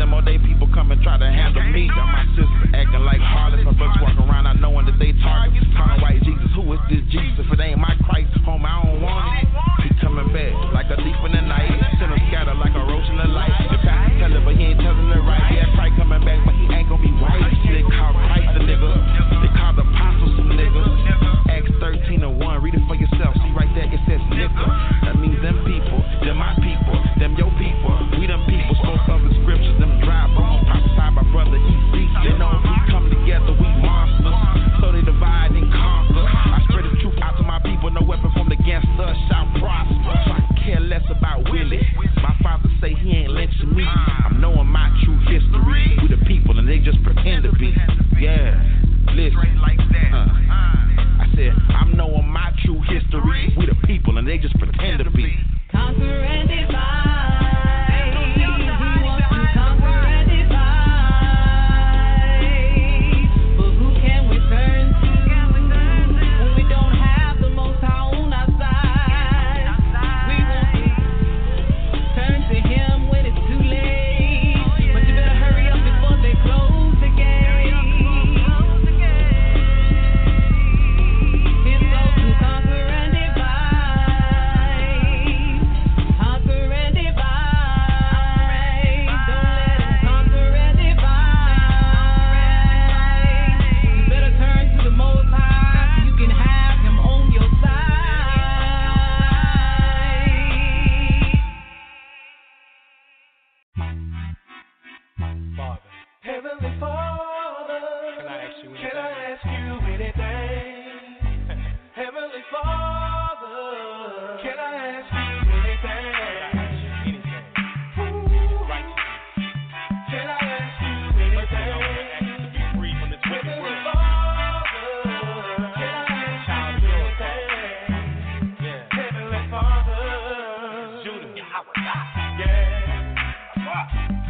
them all day people come and try to handle me. Got my sister acting like harlots. My brothers walking around not knowing that they targets. Calling white Jesus, who is this Jesus? If it ain't my Christ, home, I don't want it. He coming back like a thief in the night. Send him scatter like a roach in the light. The pastor tell it, but he ain't telling it right. Yeah, Christ coming back, but he ain't gonna be white. They call Christ a nigga. They call the apostles some niggas. Acts 13:1, read it for yourself. See right there, it says nigga. That means them people, them my people, them your people. We them people, spoke of the scriptures, them dry bones, prophesied by brother E.C. They know if we come together, we monsters. So they divide and conquer. I spread the truth out to my people, no weapon formed against us shall prosper. So I care less about Willie. My father say he ain't lynching me. I'm knowing my true history. We the people and they just pretend to be. Yeah, listen. I said, I'm knowing my true history. We the people and they just pretend to be. Conquer and divide. He wants to conquer and divide. But who can we turn to when we don't have the Most High on our side? We want to turn to Him when it's too late. But you better hurry up before they close the gate. His soul to conquer and divide. Conquer and divide. Don't let him conquer and divide. You better turn to the Most High so you can have Him on your side. Father, Heavenly Father, can I ask you can I anything? ask you anything? Heavenly Father, can I ask you anything? Can I ask you anything? To be free from this wicked Heavenly world. Father, can I ask you anything? Heavenly Father, Judah, yeah.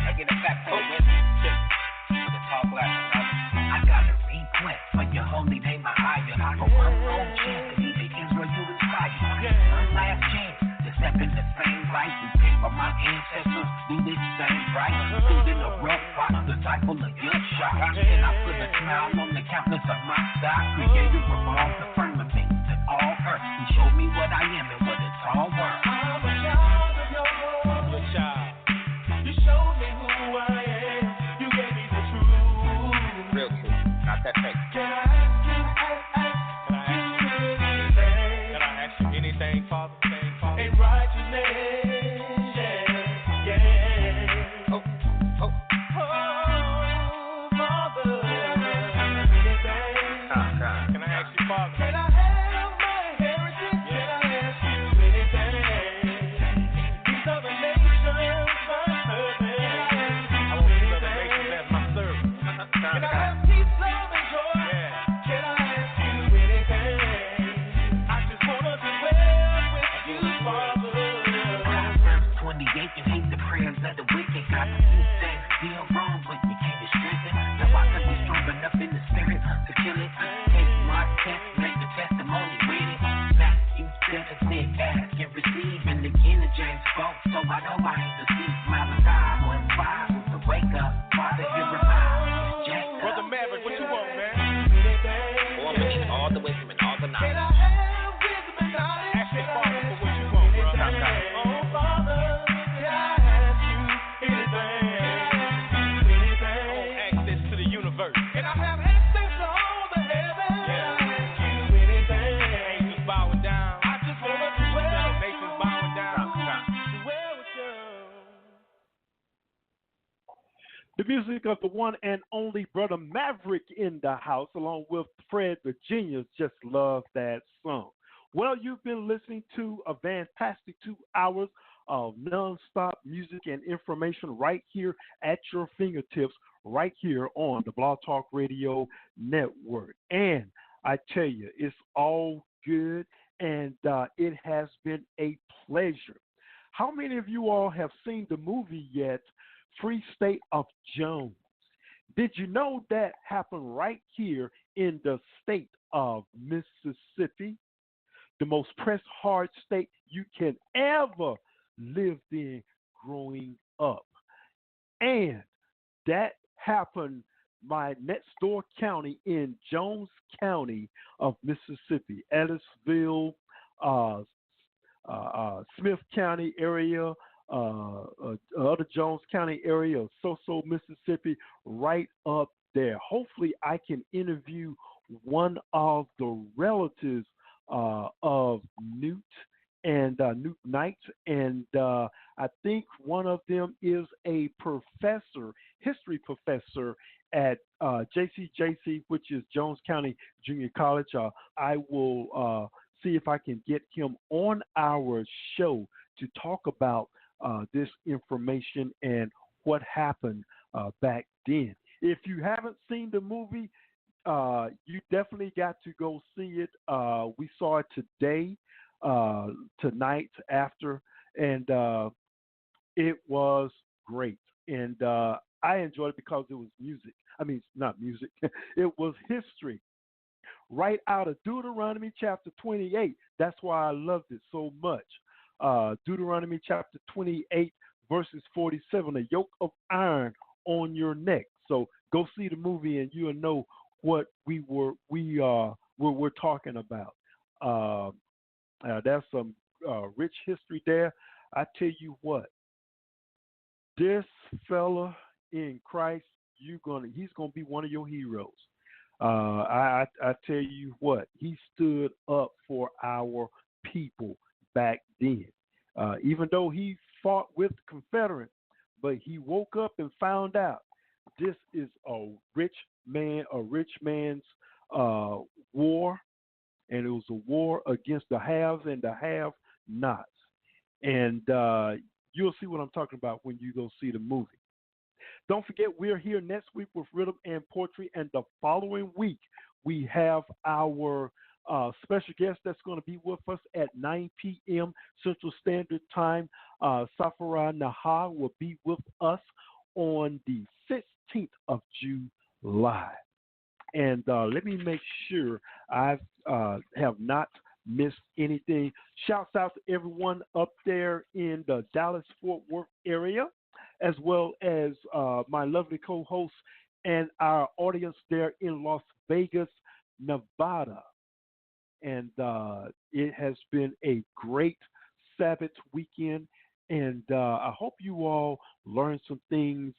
I get it back for you. Talk loud. I got a request for your holy name, my higher. For one more chance to be the Israel you inspire. One last chance to step in the same light. Repent for my ancestors, do this same right. Stood in a rough spot, the cycle of your shot. And I put a smile on the countenance of my side. Created from all the firmament to all earth. He showed me what I am and what it's all worth. I'm a child of yours. I'm your child. You showed me who I am. You gave me the truth. Real truth, not that fake. Can I ask you anything? Can I ask you anything, Father? In righteousness, yeah. Oh. Father, anything? Can I ask you, Father? Can I have my inheritance? Can I ask you anything? These other nations, my servant. I want these other nations as my servant. Can I have peace, love, and joy? Can I ask you anything? I just wanna be well with you, Father. Proverbs 28, you hate the prayers of the wicked. Got a few things still wrong, but you can't be strengthened. Now I can be strong enough in the spirit to kill it. Take my test, make the testimony with it. Matthew 7 said, ask and receive. And again, the James spoke, so I know I ain't deceived. Malachi 1:5 is to wake up. Father, hear revive. Jack Brother Maverick, what you want, man? Woman in all the wisdom and all the Can knowledge. I have wisdom and knowledge? Ask your Father for what you want, bro. Oh, Father, can I ask you anything? I want access to the universe. Can I have access to all the heavens? Can I ask you anything? Angels bowing down. I just wanna do well with Nations you. bowing down. Do well with you. The music of the one and only Brother Maverick in the house, along with Fred Virginia. Just love that song. Well, you've been listening to a fantastic 2 hours of non-stop music and information right here at your fingertips, right here on the Blog Talk Radio Network. And I tell you, it's all good, and it has been a pleasure. How many of you all have seen the movie yet, Free State of Jones? Did you know that happened right here in the state of Mississippi, the most pressed hard state you can ever live in growing up? And that happened my next door county in Jones County of Mississippi, Ellisville, Smith County area, other Jones County area of Soso, Mississippi, right up there. Hopefully I can interview one of the relatives of Newt and Newt Knight, and I think one of them is a professor, history professor at JCJC, which is Jones County Junior College. I will see if I can get him on our show to talk about this information and what happened back then. If you haven't seen the movie, you definitely got to go see it. We saw it today, tonight after, and it was great. And I enjoyed it because it was music. I mean, not music. It was history. Right out of Deuteronomy chapter 28. That's why I loved it so much. Deuteronomy chapter 28, verses 47, a yoke of iron on your neck. So go see the movie and you'll know what we're talking about. That's some rich history there. I tell you what, this fella in Christ, he's gonna be one of your heroes. I tell you what, he stood up for our people back then. Even though he fought with the Confederates, but he woke up and found out this is a rich man's war, and it was a war against the haves and the have-nots. And you'll see what I'm talking about when you go see the movie. Don't forget, we're here next week with Rhythm and Poetry, and the following week we have our special guest that's going to be with us at 9 p.m. Central Standard Time. Safara Naha will be with us on the 16th of July. And let me make sure I have not missed anything. Shouts out to everyone up there in the Dallas-Fort Worth area, as well as my lovely co-host and our audience there in Las Vegas, Nevada. And it has been a great Sabbath weekend, and I hope you all learned some things.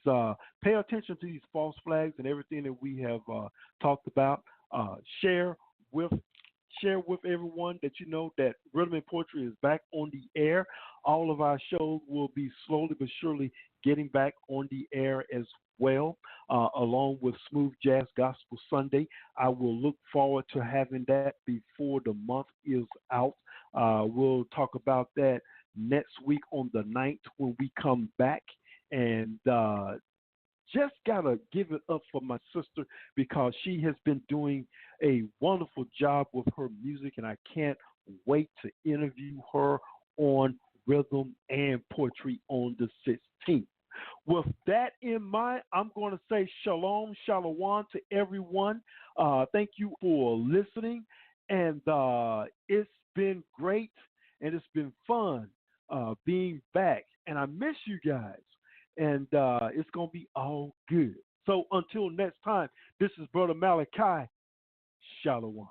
Pay attention to these false flags and everything that we have talked about. Share with everyone that you know that Rhythm and Poetry is back on the air. All of our shows will be slowly but surely getting back on the air as well, along with Smooth Jazz Gospel Sunday. I will look forward to having that before the month is out. We'll talk about that next week on the 9th when we come back. And just got to give it up for my sister because she has been doing a wonderful job with her music, and I can't wait to interview her on Rhythm and Poetry on the 16th. With that in mind, I'm going to say shalom, shalom to everyone. Thank you for listening, and it's been great, and it's been fun being back, and I miss you guys, and it's going to be all good. So until next time, this is Brother Malachi. Shalom.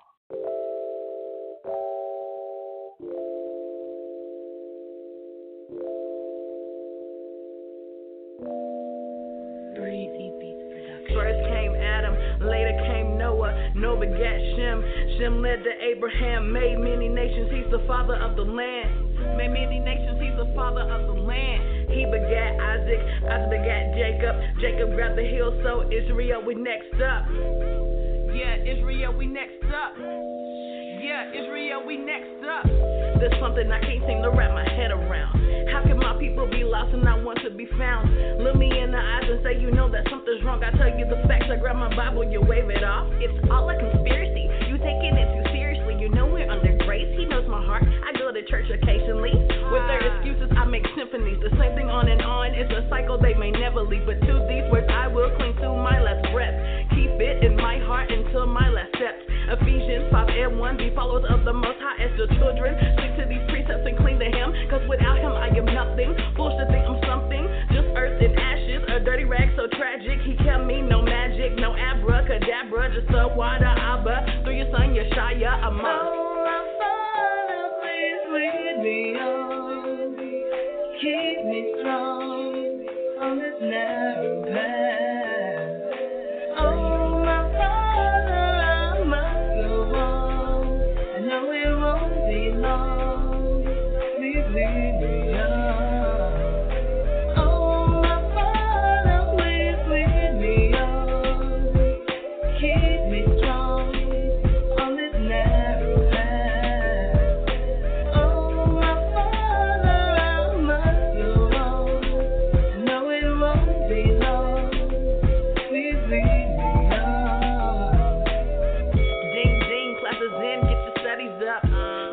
First came Adam, later came Noah, Noah begat Shem, Shem led to Abraham, made many nations, he's the father of the land. Made many nations, he's the father of the land. He begat Isaac, Isaac begat Jacob, Jacob grabbed the hill, so Israel, we next up. Yeah, Israel, we next up. Yeah, Israel, we next up. There's something I can't seem to wrap my head around. How can my people be lost and not want to be found? Look me in the eyes and say you know that something's wrong. I tell you the facts, I grab my Bible, you wave it off. It's all a conspiracy, you taking it too seriously. You know we're under grace, he knows my heart. I go to church occasionally. With their excuses, I make symphonies. The same thing on and on, it's a cycle they may never leave. But to these words I will cling to my last breath. Keep it in my heart until my last steps. Ephesians 5:1, be followers of the Most High as your children. Stick to these precepts and cling to Him, cause without Him I am nothing. Foolish to think I'm something, just earth and ashes, a dirty rag so tragic. He kept me no magic, no abracadabra, just a water abba. Through your son, Yeshaya, a month. Oh, my Father, please lead me on. Keep me strong on this narrow path. Oh, my Father, I must go on. I know it won't be long. Please lead me on. Oh, my Father, please lead me on. Keep me strong on this narrow path. Oh, my Father, I must go on. I know it won't be long. Please lead me on. Ding, ding, classes in, get your studies up.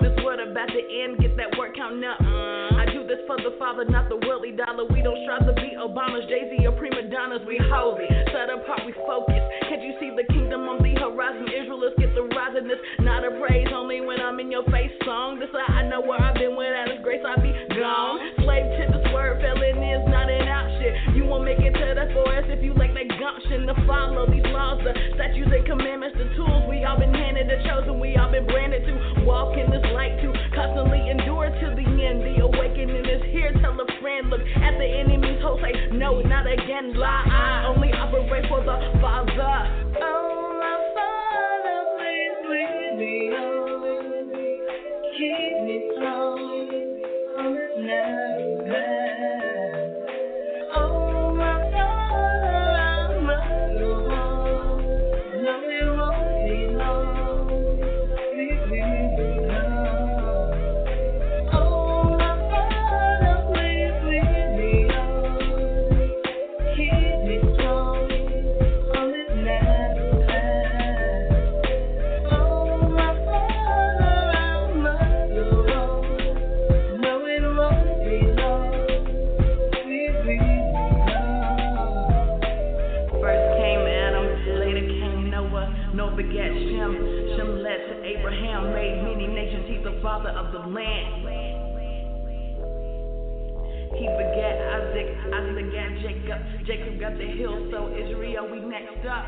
This what about to end, get that work count up. I do this for the Father, not the worldly dollar. We don't strive to be Obamas, Jay-Z, or prima donnas. We holy, set apart, we focus. Can't you see the kingdom on the horizon? Israelites get the rising. This not a praise, only when I'm in your face song. This I know where I've been, without His grace I be gone. Slave to this word, felon is not an option. You won't make it to the forest if you lack that gumption to follow these laws, the statutes and commandments, the tools we all been handed, the chosen we all been branded to. Walk in this light to constantly endure to the end. The awakening is here. Tell a friend, look at the enemy's host. Say no, not again. Lie. I only operate for the Father. Oh, my Father, please lead me on. Keep me strong on this narrow path. Oh, my Father, I must go on. I know it won't be long. Please lead me on. Oh, my Father, please lead me on. Keep me strong on this narrow path. Oh, my Father, I must go on. I know it won't be long. Please lead me on. First came Adam, later came Noah. Noah begat Shem. Shem led to Abraham, made many nations. He's the father of the land. He begat Isaac, Isaac begat Jacob. Jacob got the hill, so Israel, we next up.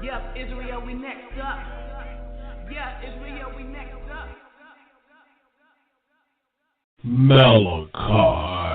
Yep, Israel, we next up. Yeah, Israel, we next up. Malachi.